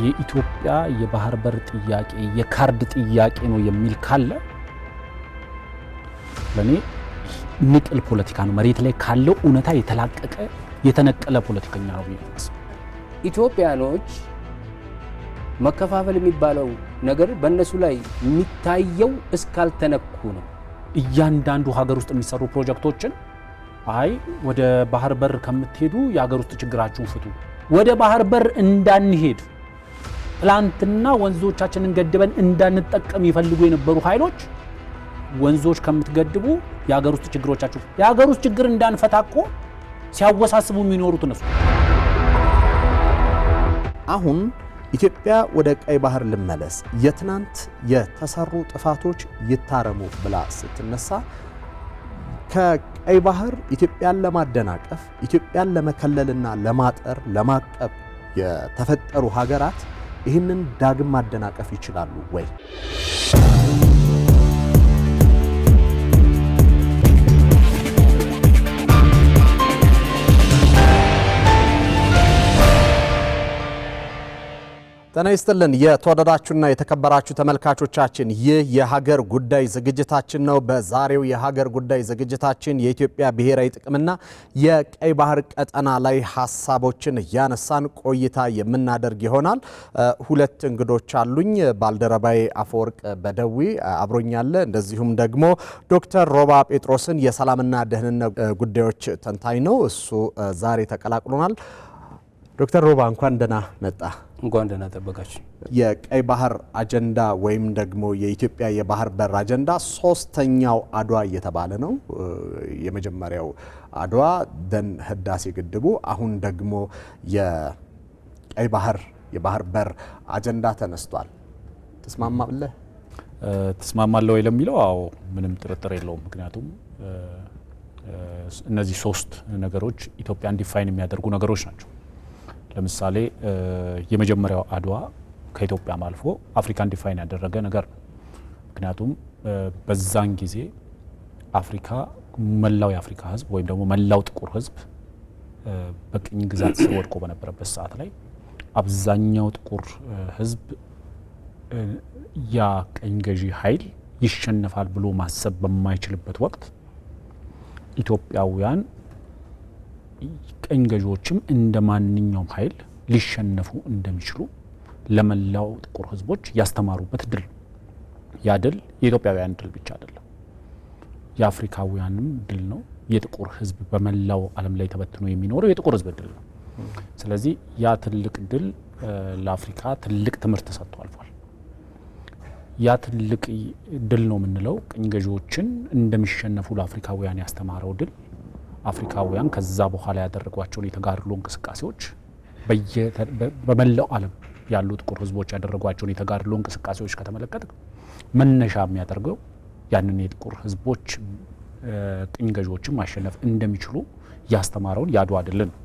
የኢትዮጵያ የባህር በር ጥያቄ የካርድ ጥያቄ ነው የሚል ካለ ለኔ ንቅል ፖለቲካ ነው። መሬት ላይ ካለው እውነታ የተላቀቀ የተነቀለ ፖለቲከኛ ነው ቢሆንስ። ኢትዮጵያኖች መከፋፈል የሚባለው ነገር በእነሱ ላይ የሚታየው እስካልተነኩ ነው። እያንዳንዱ ሀገር ውስጥ የሚሰሩ ፕሮጀክቶችን አይ ወደ ባህር በር ከምትሄዱ የሀገር ውስጥ ችግራችሁን ፍቱ፣ ወደ ባህር በር እንዳንሄድ ትላንትና ወንዞቻችንን ገድበን እንዳንጠቀም ይፈልጉ የነበሩ ኃይሎች ወንዞች ከምትገድቡ የሀገር ውስጥ ችግሮቻችሁ የሀገር ውስጥ ችግር እንዳንፈታቆ ሲያወሳስቡ የሚኖሩት እነሱ። አሁን ኢትዮጵያ ወደ ቀይ ባህር ልመለስ፣ የትናንት የተሰሩ ጥፋቶች ይታረሙ ብላ ስትነሳ ከቀይ ባህር ኢትዮጵያን ለማደናቀፍ ኢትዮጵያን ለመከለልና ለማጠር ለማቀብ የተፈጠሩ ሀገራት ይህንን ዳግም ማደናቀፍ ይችላሉ ወይ? ጤና ይስጥልን የተወደዳችሁና የተከበራችሁ ተመልካቾቻችን፣ ይህ የሀገር ጉዳይ ዝግጅታችን ነው። በዛሬው የሀገር ጉዳይ ዝግጅታችን የኢትዮጵያ ብሔራዊ ጥቅምና የቀይ ባህር ቀጠና ላይ ሀሳቦችን ያነሳን ቆይታ የምናደርግ ይሆናል። ሁለት እንግዶች አሉኝ። ባልደረባዬ አፈወርቅ በደዊ አብሮኛለ፣ እንደዚሁም ደግሞ ዶክተር ሮባ ጴጥሮስን የሰላምና ደህንነት ጉዳዮች ተንታኝ ነው፣ እሱ ዛሬ ተቀላቅሎናል። ዶክተር ሮባ እንኳን ደህና መጣ። እንኳን ደህና ተበቃችሁ። የቀይ ባህር አጀንዳ ወይም ደግሞ የኢትዮጵያ የባህር በር አጀንዳ ሶስተኛው አድዋ እየተባለ ነው። የመጀመሪያው አድዋ ደን ህዳሴ ግድቡ፣ አሁን ደግሞ የቀይ ባህር የባህር በር አጀንዳ ተነስቷል። ተስማማለህ? ተስማማለህ ወይ ለሚለው አዎ፣ ምንም ጥርጥር የለውም። ምክንያቱም እነዚህ ሶስት ነገሮች ኢትዮጵያን ዲፋይን የሚያደርጉ ነገሮች ናቸው። ለምሳሌ የመጀመሪያው አድዋ ከኢትዮጵያም አልፎ አፍሪካን ዲፋይን ያደረገ ነገር ነው። ምክንያቱም በዛን ጊዜ አፍሪካ መላው የአፍሪካ ህዝብ ወይም ደግሞ መላው ጥቁር ህዝብ በቅኝ ግዛት ስር ወድቆ በነበረበት ሰዓት ላይ አብዛኛው ጥቁር ህዝብ ያ ቀኝ ገዢ ኃይል ይሸነፋል ብሎ ማሰብ በማይችልበት ወቅት ኢትዮጵያውያን ቀኝ ገዢዎችም እንደ ማንኛውም ኃይል ሊሸነፉ እንደሚችሉ ለመላው ጥቁር ህዝቦች ያስተማሩበት ድል። ያ ድል የኢትዮጵያውያን ድል ብቻ አይደለም፣ የአፍሪካውያንም ድል ነው። የጥቁር ህዝብ በመላው ዓለም ላይ ተበትኖ የሚኖረው የጥቁር ህዝብ ድል ነው። ስለዚህ ያ ትልቅ ድል ለአፍሪካ ትልቅ ትምህርት ተሰጥቶ አልፏል። ያ ትልቅ ድል ነው የምንለው ቀኝ ገዢዎችን እንደሚሸነፉ ለአፍሪካውያን ያስተማረው ድል አፍሪካውያን ከዛ በኋላ ያደረጓቸውን የተጋድሎ እንቅስቃሴዎች በመላው ዓለም ያሉ ጥቁር ህዝቦች ያደረጓቸውን የተጋድሎ እንቅስቃሴዎች ከተመለከተ መነሻ የሚያደርገው ያንን የጥቁር ህዝቦች ቅኝ ገዢዎችን ማሸነፍ እንደሚችሉ ያስተማረውን የአድዋ ድል ነው።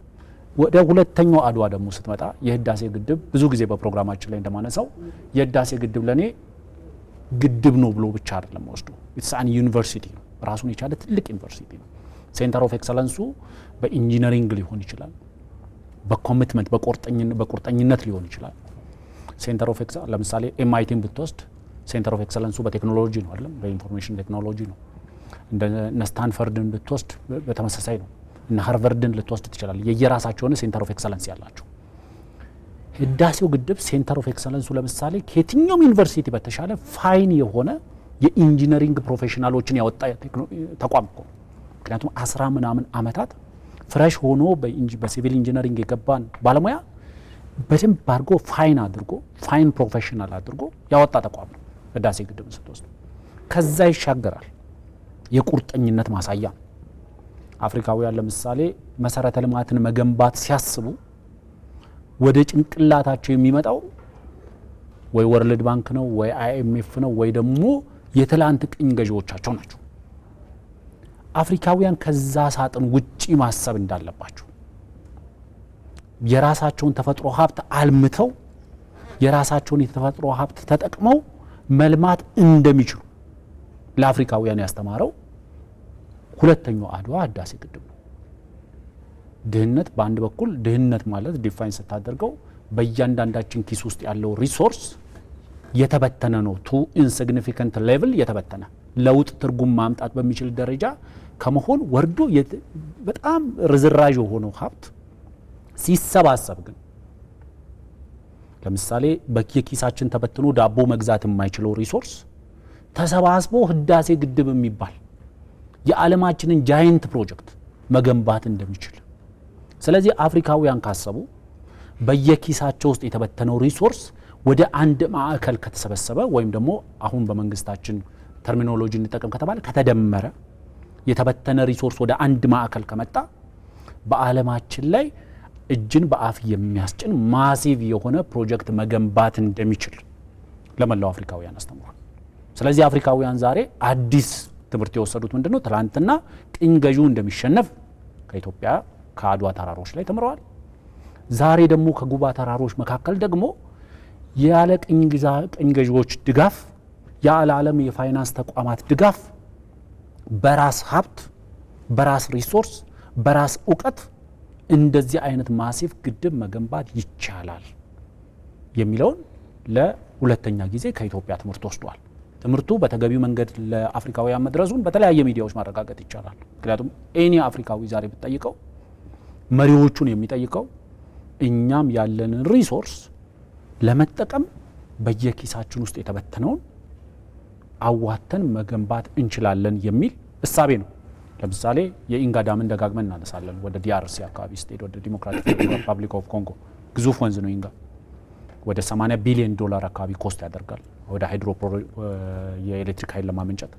ወደ ሁለተኛው አድዋ ደግሞ ስትመጣ የህዳሴ ግድብ፣ ብዙ ጊዜ በፕሮግራማችን ላይ እንደማነሳው የህዳሴ ግድብ ለኔ ግድብ ነው ብሎ ብቻ አይደለም ወስዶ ኢትስ አን ዩኒቨርሲቲ ነው፣ ራሱን የቻለ ትልቅ ዩኒቨርሲቲ ነው። ሴንተር ኦፍ ኤክሰለንሱ በኢንጂነሪንግ ሊሆን ይችላል፣ በኮሚትመንት በቁርጠኝነት ሊሆን ይችላል። ሴንተር ኦፍ ኤክሰለንስ ለምሳሌ ኤምአይቲን ብትወስድ ሴንተር ኦፍ ኤክሰለንሱ በቴክኖሎጂ ነው አይደል? በኢንፎርሜሽን ቴክኖሎጂ ነው። እንደ ስታንፈርድን ብትወስድ በተመሳሳይ ነው። እና ሃርቨርድን ልትወስድ ትችላል። የየራሳቸውን ሴንተር ኦፍ ኤክሰለንስ ያላቸው። ህዳሴው ግድብ ሴንተር ኦፍ ኤክሰለንሱ ለምሳሌ ከየትኛውም ዩኒቨርሲቲ በተሻለ ፋይን የሆነ የኢንጂነሪንግ ፕሮፌሽናሎችን ያወጣ ተቋም እኮ። ምክንያቱም 10 ምናምን ዓመታት ፍሬሽ ሆኖ በሲቪል ኢንጂነሪንግ የገባን ባለሙያ በደንብ አድርጎ ፋይን ፕሮፌሽናል አድርጎ ያወጣ ተቋም ነው ህዳሴ ግድብን ስትወስድ። ከዛ ይሻገራል። የቁርጠኝነት ማሳያ። አፍሪካውያን ለምሳሌ መሰረተ ልማትን መገንባት ሲያስቡ ወደ ጭንቅላታቸው የሚመጣው ወይ ወርልድ ባንክ ነው ወይ አይኤምኤፍ ነው ወይ ደግሞ የትላንት ቅኝ ገዢዎቻቸው ናቸው። አፍሪካውያን ከዛ ሳጥን ውጪ ማሰብ እንዳለባቸው፣ የራሳቸውን ተፈጥሮ ሀብት አልምተው የራሳቸውን የተፈጥሮ ሀብት ተጠቅመው መልማት እንደሚችሉ ለአፍሪካውያን ያስተማረው ሁለተኛው አድዋ ህዳሴ ግድብ ነው። ድህነት በአንድ በኩል ድህነት ማለት ዲፋይን ስታደርገው በእያንዳንዳችን ኪስ ውስጥ ያለው ሪሶርስ የተበተነ ነው። ቱ ኢንሲግኒፊካንት ሌቭል የተበተነ ለውጥ ትርጉም ማምጣት በሚችል ደረጃ ከመሆን ወርዶ በጣም ርዝራዥ የሆነው ሀብት ሲሰባሰብ ግን ለምሳሌ በየኪሳችን ተበትኖ ዳቦ መግዛት የማይችለው ሪሶርስ ተሰባስቦ ህዳሴ ግድብ የሚባል የዓለማችንን ጃይንት ፕሮጀክት መገንባት እንደሚችል። ስለዚህ አፍሪካውያን ካሰቡ በየኪሳቸው ውስጥ የተበተነው ሪሶርስ ወደ አንድ ማዕከል ከተሰበሰበ ወይም ደግሞ አሁን በመንግስታችን ተርሚኖሎጂ እንጠቀም ከተባለ ከተደመረ የተበተነ ሪሶርስ ወደ አንድ ማዕከል ከመጣ በዓለማችን ላይ እጅን በአፍ የሚያስጭን ማሲቭ የሆነ ፕሮጀክት መገንባት እንደሚችል ለመላው አፍሪካውያን አስተምሯል። ስለዚህ አፍሪካውያን ዛሬ አዲስ ትምህርት የወሰዱት ምንድነው? ትላንትና ቅኝ ገዢው እንደሚሸነፍ ከኢትዮጵያ ከአድዋ ተራሮች ላይ ተምረዋል። ዛሬ ደግሞ ከጉባ ተራሮች መካከል ደግሞ ያለ ቅኝ ገዢዎች ድጋፍ ያለ ዓለም የፋይናንስ ተቋማት ድጋፍ በራስ ሀብት በራስ ሪሶርስ በራስ እውቀት እንደዚህ አይነት ማሲቭ ግድብ መገንባት ይቻላል የሚለውን ለሁለተኛ ጊዜ ከኢትዮጵያ ትምህርት ወስዷል። ትምህርቱ በተገቢው መንገድ ለአፍሪካውያን መድረሱን በተለያየ ሚዲያዎች ማረጋገጥ ይቻላል። ምክንያቱም ኤኒ አፍሪካዊ ዛሬ ብትጠይቀው መሪዎቹን የሚጠይቀው እኛም ያለንን ሪሶርስ ለመጠቀም በየኪሳችን ውስጥ የተበተነውን አዋተን መገንባት እንችላለን የሚል እሳቤ ነው። ለምሳሌ የኢንጋ ዳምን ደጋግመን እናነሳለን። ወደ ዲአርሲ አካባቢ ስትሄድ ወደ ዲሞክራቲክ ሪፐብሊክ ኦፍ ኮንጎ ግዙፍ ወንዝ ነው ኢንጋ። ወደ 80 ቢሊዮን ዶላር አካባቢ ኮስት ያደርጋል ወደ ሃይድሮ የኤሌክትሪክ ኃይል ለማመንጨት።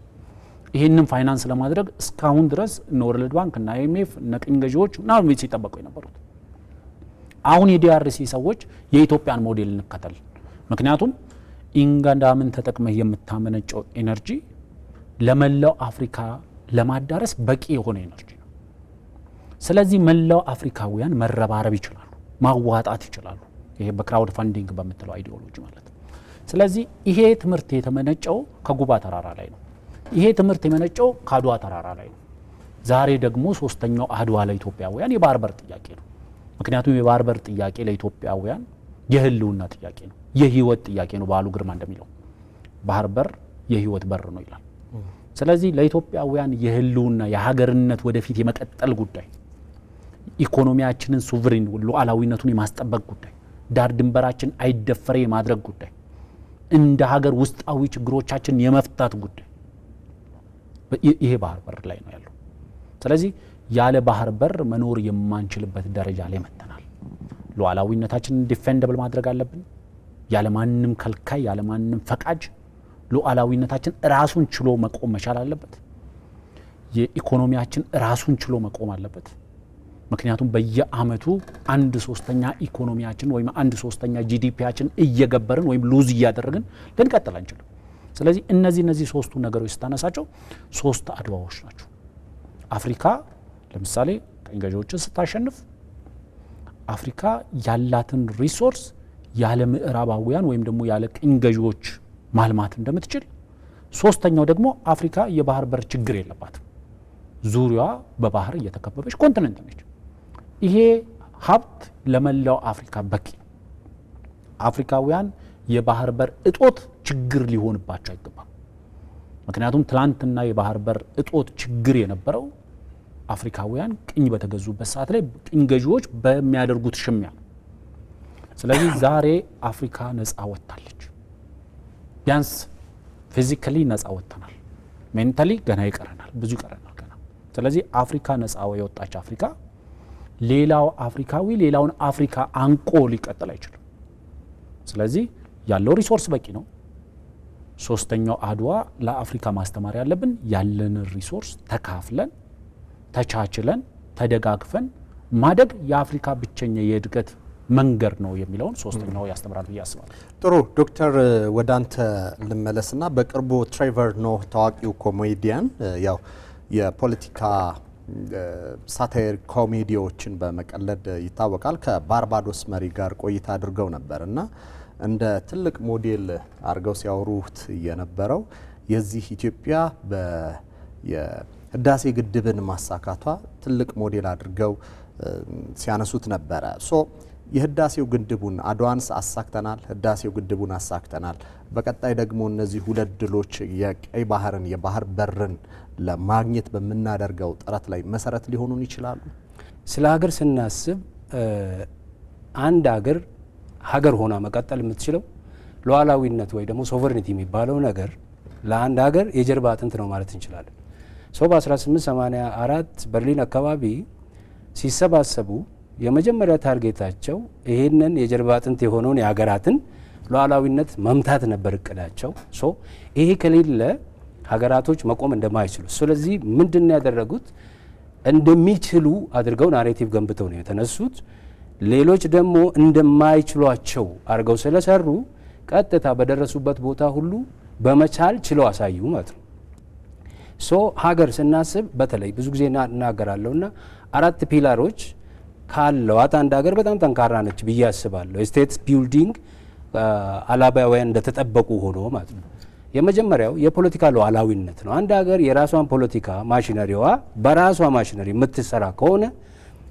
ይህንን ፋይናንስ ለማድረግ እስካሁን ድረስ እነ ወርልድ ባንክ እና አይኤምኤፍ እነ ቅኝ ገዢዎች ምናምን ሲጠበቁ የነበሩት አሁን የዲአርሲ ሰዎች የኢትዮጵያን ሞዴል እንከተል። ምክንያቱም ኢንጋ ዳምን ተጠቅመህ የምታመነጨው ኤነርጂ ለመላው አፍሪካ ለማዳረስ በቂ የሆነ ኤነርጂ ነው። ስለዚህ መላው አፍሪካውያን መረባረብ ይችላሉ፣ ማዋጣት ይችላሉ። ይሄ በክራውድ ፋንዲንግ በምትለው አይዲዮሎጂ ማለት ነው። ስለዚህ ይሄ ትምህርት የተመነጨው ከጉባ ተራራ ላይ ነው። ይሄ ትምህርት የመነጨው ከአድዋ ተራራ ላይ ነው። ዛሬ ደግሞ ሶስተኛው አድዋ ለኢትዮጵያውያን የባህር በር ጥያቄ ነው። ምክንያቱም የባህር በር ጥያቄ ለኢትዮጵያውያን የህልውና ጥያቄ ነው፣ የህይወት ጥያቄ ነው። በዓሉ ግርማ እንደሚለው ባህር በር የህይወት በር ነው ይላል። ስለዚህ ለኢትዮጵያውያን የህልውና የሀገርነት ወደፊት የመቀጠል ጉዳይ፣ ኢኮኖሚያችንን ሱቨሬን ሉዓላዊነቱን የማስጠበቅ ጉዳይ፣ ዳር ድንበራችን አይደፈሬ የማድረግ ጉዳይ፣ እንደ ሀገር ውስጣዊ ችግሮቻችን የመፍታት ጉዳይ ይሄ ባህር በር ላይ ነው ያለው። ስለዚህ ያለ ባህር በር መኖር የማንችልበት ደረጃ ላይ መጥተናል። ሉዓላዊነታችንን ዲፌንደብል ማድረግ አለብን። ያለ ማንም ከልካይ ያለ ማንም ፈቃጅ ሉዓላዊነታችን ራሱን ችሎ መቆም መቻል አለበት። የኢኮኖሚያችን ራሱን ችሎ መቆም አለበት። ምክንያቱም በየአመቱ 1/3 ኢኮኖሚያችን ወይም 1/3 ጂዲፒያችን እየገበርን ወይም ሉዝ እያደረግን ልንቀጥል አንችልም። ስለዚህ እነዚህ ሶስቱ ነገሮች ስታነሳቸው ሶስት አድዋዎች ናቸው። አፍሪካ ለምሳሌ ቅኝ ገዢዎችን ስታሸንፍ አፍሪካ ያላትን ሪሶርስ ያለ ምዕራባውያን ወይም ደግሞ ያለ ቅኝ ገዢዎች ማልማት እንደምትችል፣ ሶስተኛው ደግሞ አፍሪካ የባህር በር ችግር የለባትም። ዙሪያዋ በባህር እየተከበበች ኮንቲኔንት ነች። ይሄ ሀብት ለመላው አፍሪካ በቂ። አፍሪካውያን የባህር በር እጦት ችግር ሊሆንባቸው አይገባም። ምክንያቱም ትላንትና የባህር በር እጦት ችግር የነበረው አፍሪካውያን ቅኝ በተገዙበት ሰዓት ላይ ቅኝ ገዢዎች በሚያደርጉት ሽሚያ። ስለዚህ ዛሬ አፍሪካ ነፃ ወጥታለች። ቢያንስ ፊዚካሊ ነፃ ወጥተናል። ሜንታሊ ገና ይቀረናል፣ ብዙ ይቀረናል ገና። ስለዚህ አፍሪካ ነፃ የወጣች አፍሪካ ሌላው አፍሪካዊ ሌላውን አፍሪካ አንቆ ሊቀጥል አይችልም። ስለዚህ ያለው ሪሶርስ በቂ ነው። ሶስተኛው አድዋ ለአፍሪካ ማስተማር ያለብን ያለንን ሪሶርስ ተካፍለን ተቻችለን ተደጋግፈን ማደግ የአፍሪካ ብቸኛ የእድገት መንገድ ነው የሚለውን ሶስተኛው ያስተምራል ብዬ አስባለሁ። ጥሩ ዶክተር ወደ አንተ ልመለስና በቅርቡ ትሬቨር ኖህ ታዋቂው ኮሜዲያን ያው የፖለቲካ ሳታየር ኮሜዲዎችን በመቀለድ ይታወቃል። ከባርባዶስ መሪ ጋር ቆይታ አድርገው ነበር እና እንደ ትልቅ ሞዴል አድርገው ሲያወሩት የነበረው የዚህ ኢትዮጵያ የህዳሴ ግድብን ማሳካቷ ትልቅ ሞዴል አድርገው ሲያነሱት ነበረ። የህዳሴው ግድቡን አድዋንስ አሳክተናል፣ ህዳሴው ግድቡን አሳክተናል። በቀጣይ ደግሞ እነዚህ ሁለት ድሎች የቀይ ባህርን የባህር በርን ለማግኘት በምናደርገው ጥረት ላይ መሰረት ሊሆኑን ይችላሉ። ስለ ሀገር ስናስብ አንድ ሀገር ሆና መቀጠል የምትችለው ሉዓላዊነት ወይ ደግሞ ሶቨርኒቲ የሚባለው ነገር ለአንድ ሀገር የጀርባ አጥንት ነው ማለት እንችላለን። በ1884 በርሊን አካባቢ ሲሰባሰቡ የመጀመሪያ ታርጌታቸው ይህንን የጀርባ አጥንት የሆነውን የሀገራትን ሉዓላዊነት መምታት ነበር እቅዳቸው። ይሄ ከሌለ ሀገራቶች መቆም እንደማይችሉ፣ ስለዚህ ምንድን ነው ያደረጉት? እንደሚችሉ አድርገው ናሬቲቭ ገንብተው ነው የተነሱት። ሌሎች ደግሞ እንደማይችሏቸው አድርገው ስለሰሩ ቀጥታ በደረሱበት ቦታ ሁሉ በመቻል ችለው አሳዩ ማለት ነው። ሀገር ስናስብ በተለይ ብዙ ጊዜ እናገራለሁና 4 ፒላሮች ካለዋት አንድ ሀገር በጣም ጠንካራ ነች ብዬ አስባለሁ። ስቴት ቢልዲንግ አላባውያን እንደተጠበቁ ሆኖ ማለት ነው። የመጀመሪያው የፖለቲካ ሉዓላዊነት ነው። አንድ ሀገር የራሷን ፖለቲካ ማሽነሪዋ በራሷ ማሽነሪ የምትሰራ ከሆነ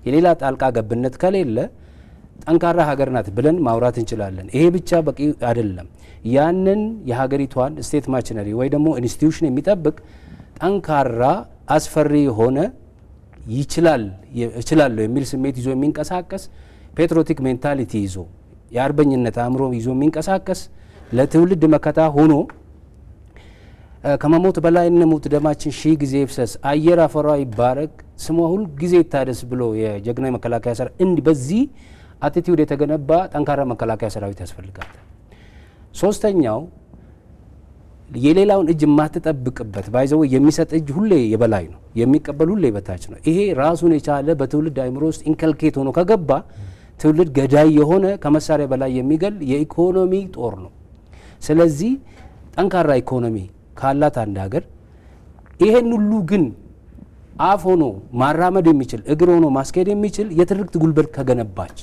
የሌላ ጣልቃ ገብነት ከሌለ ጠንካራ ሀገር ናት ብለን ማውራት እንችላለን። ይሄ ብቻ በቂ አይደለም። ያንን የሀገሪቷን ስቴት ማሽነሪ ወይ ደግሞ ኢንስቲትዩሽን የሚጠብቅ ጠንካራ አስፈሪ የሆነ እችላለሁ የሚል ስሜት ይዞ የሚንቀሳቀስ ፔትሮቲክ ሜንታሊቲ ይዞ የአርበኝነት አእምሮ ይዞ የሚንቀሳቀስ ለትውልድ መከታ ሆኖ ከመሞት በላይ እንሙት ደማችን ሺህ ጊዜ ይፍሰስ አየር አፈሯ ይባረክ ስሟ ሁል ጊዜ ይታደስ ብሎ የጀግና መከላከያ ሰራዊት እንዲህ በዚህ አቲቲዩድ የተገነባ ጠንካራ መከላከያ ሰራዊት ያስፈልጋል። ሶስተኛው የሌላውን እጅ የማትጠብቅበት ባይዘው የሚሰጥ እጅ ሁሌ የበላይ ነው፣ የሚቀበል ሁሌ በታች ነው። ይሄ ራሱን የቻለ በትውልድ አእምሮ ውስጥ ኢንከልኬት ሆኖ ከገባ ትውልድ ገዳይ የሆነ ከመሳሪያ በላይ የሚገል የኢኮኖሚ ጦር ነው። ስለዚህ ጠንካራ ኢኮኖሚ ካላት አንድ ሀገር ይሄን ሁሉ ግን አፍ ሆኖ ማራመድ የሚችል እግር ሆኖ ማስኬድ የሚችል የትርክት ጉልበት ከገነባች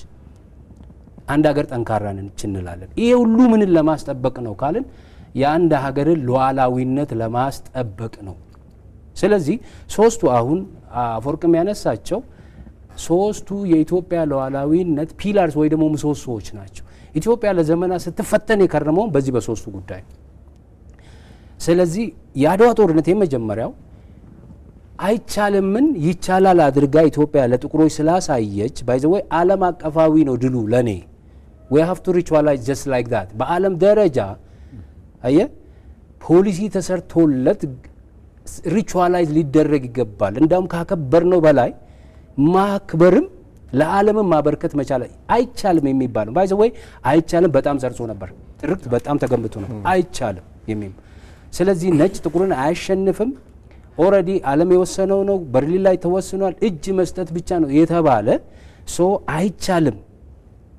አንድ ሀገር ጠንካራ ነች እንላለን። ይሄ ሁሉ ምንን ለማስጠበቅ ነው ካልን የአንድ ሀገርን ሉዓላዊነት ለማስጠበቅ ነው። ስለዚህ ሶስቱ አሁን አፈወርቅም ያነሳቸው ሶስቱ የኢትዮጵያ ሉዓላዊነት ፒላርስ ወይ ደግሞ ምሰሶዎች ናቸው። ኢትዮጵያ ለዘመናት ስትፈተን የከረመው በዚህ በሶስቱ ጉዳይ። ስለዚህ የአድዋ ጦርነት የመጀመሪያው አይቻልምን ይቻላል አድርጋ ኢትዮጵያ ለጥቁሮች ስላሳየች ባይዘወይ ዓለም አቀፋዊ ነው ድሉ ለኔ we have to ritualize just like that በዓለም ደረጃ አየ ፖሊሲ ተሰርቶለት ሪቹዋላይዝ ሊደረግ ይገባል። እንዳውም ካከበር ነው በላይ ማክበርም ለዓለምም ማበርከት መቻል አይቻልም የሚባል ባይ ዘ ወይ አይቻልም በጣም ሰርጾ ነበር። ትርክት በጣም ተገንብቶ ነበር አይቻልም የሚል። ስለዚህ ነጭ ጥቁርን አያሸንፍም ኦልሬዲ ዓለም የወሰነው ነው፣ በርሊን ላይ ተወስኗል፣ እጅ መስጠት ብቻ ነው የተባለ አይቻልም።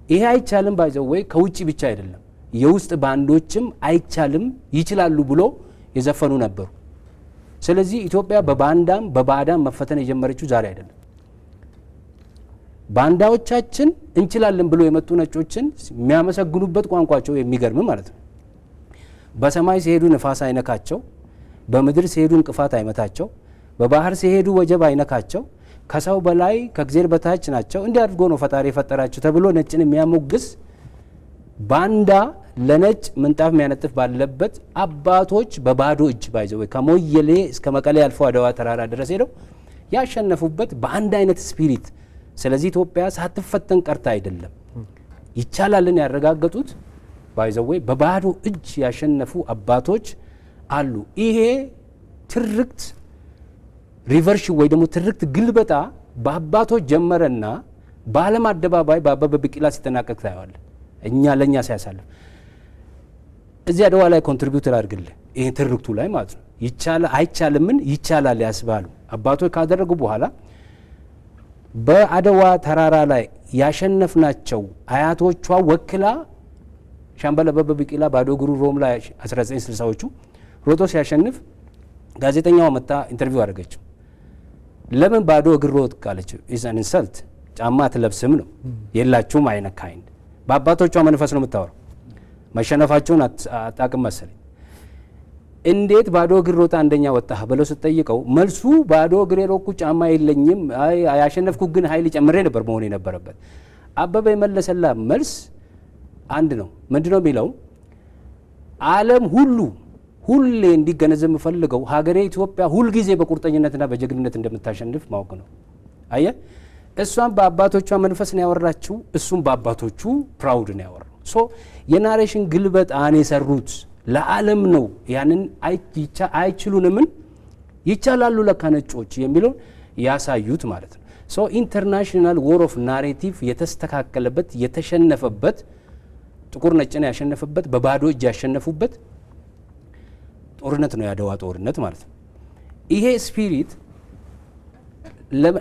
ይሄ አይቻልም ባይ ዘ ወይ ከውጪ ብቻ አይደለም የውስጥ ባንዶችም አይቻልም ይችላሉ ብሎ የዘፈኑ ነበሩ። ስለዚህ ኢትዮጵያ በባንዳም በባዕዳም መፈተን የጀመረችው ዛሬ አይደለም። ባንዳዎቻችን እንችላለን ብሎ የመጡ ነጮችን የሚያመሰግኑበት ቋንቋቸው የሚገርም ማለት ነው። በሰማይ ሲሄዱ ንፋስ አይነካቸው፣ በምድር ሲሄዱ እንቅፋት አይመታቸው፣ በባህር ሲሄዱ ወጀብ አይነካቸው፣ ከሰው በላይ ከእግዚአብሔር በታች ናቸው፣ እንዲህ አድርጎ ነው ፈጣሪ የፈጠራቸው ተብሎ ነጭን የሚያሞግስ ባንዳ ለነጭ ምንጣፍ የሚያነጥፍ ባለበት አባቶች በባዶ እጅ ባይዘው ከሞየሌ እስከ መቀሌ አልፎ አድዋ ተራራ ድረስ ሄደው ያሸነፉበት በአንድ አይነት ስፒሪት። ስለዚህ ኢትዮጵያ ሳትፈተን ቀርታ አይደለም ይቻላልን ያረጋገጡት ባይዘው በባዶ እጅ ያሸነፉ አባቶች አሉ። ይሄ ትርክት ሪቨርሽ ወይ ደግሞ ትርክት ግልበጣ በአባቶች ጀመረና በዓለም አደባባይ በአበበ ቢቂላ ሲጠናቀቅ ታየዋል። እኛ ለኛ ሲያሳልፍ እዚህ አድዋ ላይ ኮንትሪቢዩት አድርግልህ ይሄ ትርክቱ ላይ ማለት ነው። ይቻላል አይቻልምን ይቻላል ያስባሉ አባቶች ካደረጉ በኋላ በአድዋ ተራራ ላይ ያሸነፍናቸው አያቶቿ ወክላ ሻምበል አበበ ቢቂላ ባዶ እግሩ ሮም ላይ 1960ዎቹ ሮጦ ሲያሸንፍ ጋዜጠኛዋ መጣ ኢንተርቪው አደረገችው። ለምን ባዶ እግር ሮጥክ አለችው። ኢዛን ኢንሰልት ጫማ አትለብስም ነው የላችሁም አይነት ካይንድ በአባቶቿ መንፈስ ነው የምታወራው። መሸነፋቸውን አጣቅም መሰለኝ። እንዴት ባዶ እግር ሮጣ አንደኛ ወጣህ ብለው ስትጠይቀው መልሱ ባዶ እግር የሮጥኩ ጫማ የለኝም ያሸነፍኩ ግን ኃይል ጨምሬ ነበር መሆን የነበረበት። አበበ የመለሰላ መልስ አንድ ነው። ምንድነው የሚለው? ዓለም ሁሌ እንዲገነዘብ የምፈልገው ሀገሬ ኢትዮጵያ ሁልጊዜ በቁርጠኝነትና በጀግንነት እንደምታሸንፍ ማወቅ ነው። አየ እሷም በአባቶቿ መንፈስ ነው ያወራችው፣ እሱም በአባቶቹ ፕራውድ ነው ያወራው። ሶ የናሬሽን ግልበጣን የሰሩት ለዓለም ነው። ያንን አይችሉንምን ይቻላሉ ለካ ነጮች የሚለውን ያሳዩት ማለት ነው። ሶ ኢንተርናሽናል ዎር ኦፍ ናሬቲቭ የተስተካከለበት የተሸነፈበት ጥቁር ነጭን ያሸነፈበት በባዶ እጅ ያሸነፉበት ጦርነት ነው የአድዋ ጦርነት ማለት ነው። ይሄ ስፒሪት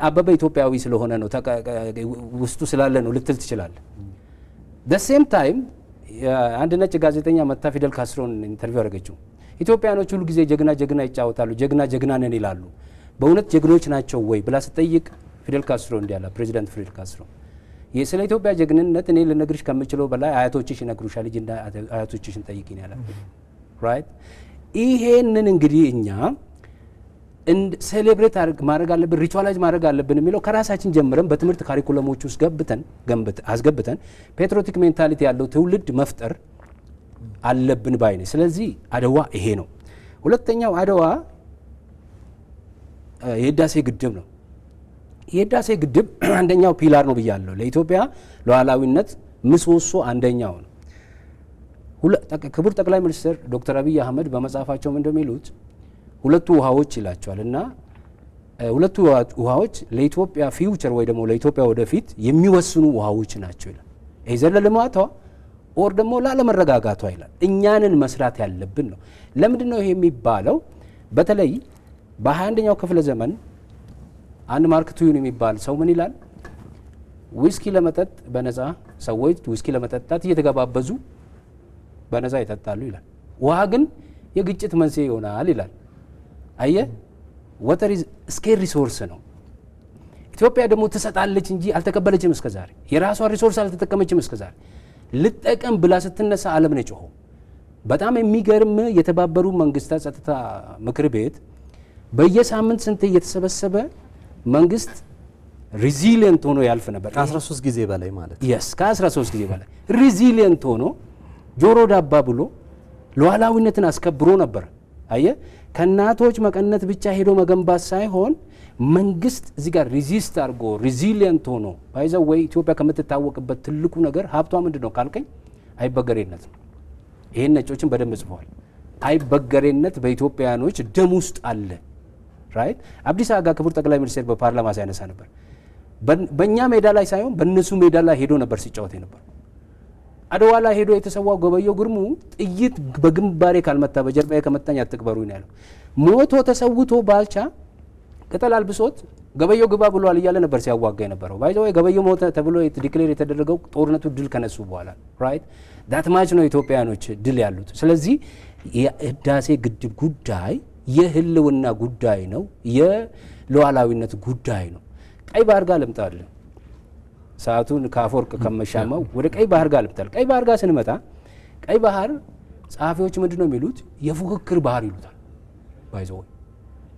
አበበ ኢትዮጵያዊ ስለሆነ ነው ውስጡ ስላለ ነው ልትል ትችላለህ። ሴም ታይም አንድ ነጭ ጋዜጠኛ መታ ፊደል ካስትሮን ኢንተርቪው አደረገችው። ኢትዮጵያኖች ሁሉ ጊዜ ጀግና ይጫወታሉ፣ ጀግና ነን ይላሉ፣ በእውነት ጀግኖች ናቸው ወይ ብላ ስጠይቅ ፊደል ካስትሮ እንዲህ አለ። ፕሬዚዳንት ፊደል ካስትሮ ስለ ኢትዮጵያ ጀግንነት እኔ ልነግርሽ ከምችለው በላይ አያቶችሽ ይነግሩሻል፣ ልጅ አያቶችሽን ጠይቂኝ ያለ ራይት። ይሄንን እንግዲህ እኛ ሴሌብሬት ማድረግ አለብን፣ ሪቹዋላይዝ ማድረግ አለብን የሚለው ከራሳችን ጀምረን በትምህርት ካሪኩለሞች ውስጥ አስገብተን ፔትሪዮቲክ ሜንታሊቲ ያለው ትውልድ መፍጠር አለብን ባይ ነኝ። ስለዚህ አድዋ ይሄ ነው። ሁለተኛው አድዋ የህዳሴ ግድብ ነው። የህዳሴ ግድብ አንደኛው ፒላር ነው ብያለሁ። ለኢትዮጵያ ሉዓላዊነት ምሰሶ አንደኛው ነው። ክቡር ጠቅላይ ሚኒስትር ዶክተር አብይ አህመድ በመጽሐፋቸው እንደሚሉት ሁለቱ ውሃዎች ይላቸዋል እና ሁለቱ ውሃዎች ለኢትዮጵያ ፊውቸር ወይ ደግሞ ለኢትዮጵያ ወደፊት የሚወስኑ ውሃዎች ናቸው ይላል። ይሄ ዘለ ልማቷ ኦር ደግሞ ላለመረጋጋቷ ይላል። እኛንን መስራት ያለብን ነው። ለምንድን ነው ይሄ የሚባለው? በተለይ በ21ኛው ክፍለ ዘመን አንድ ማርክ ቱዊን የሚባል ሰው ምን ይላል? ዊስኪ ለመጠጥ በነፃ ሰዎች ዊስኪ ለመጠጣት እየተገባበዙ በነፃ ይጠጣሉ ይላል። ውሃ ግን የግጭት መንስኤ ይሆናል ይላል። አየ ወተር ኢዝ ስኬር ሪሶርስ ነው። ኢትዮጵያ ደግሞ ትሰጣለች እንጂ አልተቀበለችም እስከዛሬ። የራሷን ሪሶርስ አልተጠቀመችም እስከዛሬ። ልጠቀም ብላ ስትነሳ ዓለም ነው የጮኸው። በጣም የሚገርም የተባበሩ መንግስታት ጸጥታ ምክር ቤት በየሳምንት ስንት እየተሰበሰበ መንግስት ሪዚሊየንት ሆኖ ያልፍ ነበር። ከ13 ጊዜ በላይ ማለት የስ ከ13 ጊዜ በላይ ሪዚሊየንት ሆኖ ጆሮ ዳባ ብሎ ሉዓላዊነትን አስከብሮ ነበር። አየ ከእናቶች መቀነት ብቻ ሄዶ መገንባት ሳይሆን መንግስት እዚህ ጋር ሪዚስት አድርጎ ሪዚሊየንት ሆኖ ባይዘው ወይ ኢትዮጵያ ከምትታወቅበት ትልቁ ነገር ሀብቷ ምንድን ነው ካልከኝ አይበገሬነት ነው። ይሄን ነጮችን በደንብ ጽፈዋል። አይበገሬነት በኢትዮጵያኖች ደም ውስጥ አለ። ራይት አብዲስ አጋ ክቡር ጠቅላይ ሚኒስትር በፓርላማ ሲያነሳ ነበር። በእኛ ሜዳ ላይ ሳይሆን በእነሱ ሜዳ ላይ ሄዶ ነበር ሲጫወት ነበር። አድዋ ላይ ሄዶ የተሰዋው ገበየው ግርሙ ጥይት በግንባሬ ካልመታ በጀርባዬ ከመታኝ አትቅበሩኝ ያለው ሞቶ ተሰውቶ ባልቻ ቅጠል አልብሶት ገበየው ግባ ብሏል እያለ ነበር ሲያዋጋ የነበረው። ባይዘው ገበየው ሞተ ተብሎ ዲክሌር የተደረገው ጦርነቱ ድል ከነሱ በኋላ ራይት ዳት ማች ነው ኢትዮጵያኖች ድል ያሉት። ስለዚህ የህዳሴ ግድብ ጉዳይ የህልውና ጉዳይ ነው፣ የሉዓላዊነት ጉዳይ ነው። ቀይ ባህር ጋር ልምጣለን። ሰዓቱን ከአፈወርቅ ከመሻማው ወደ ቀይ ባህር ጋር ልምጣል። ቀይ ባህር ጋር ስንመጣ ቀይ ባህር ጸሐፊዎች ምንድን ነው የሚሉት? የፉክክር ባህር ይሉታል። ባይዘው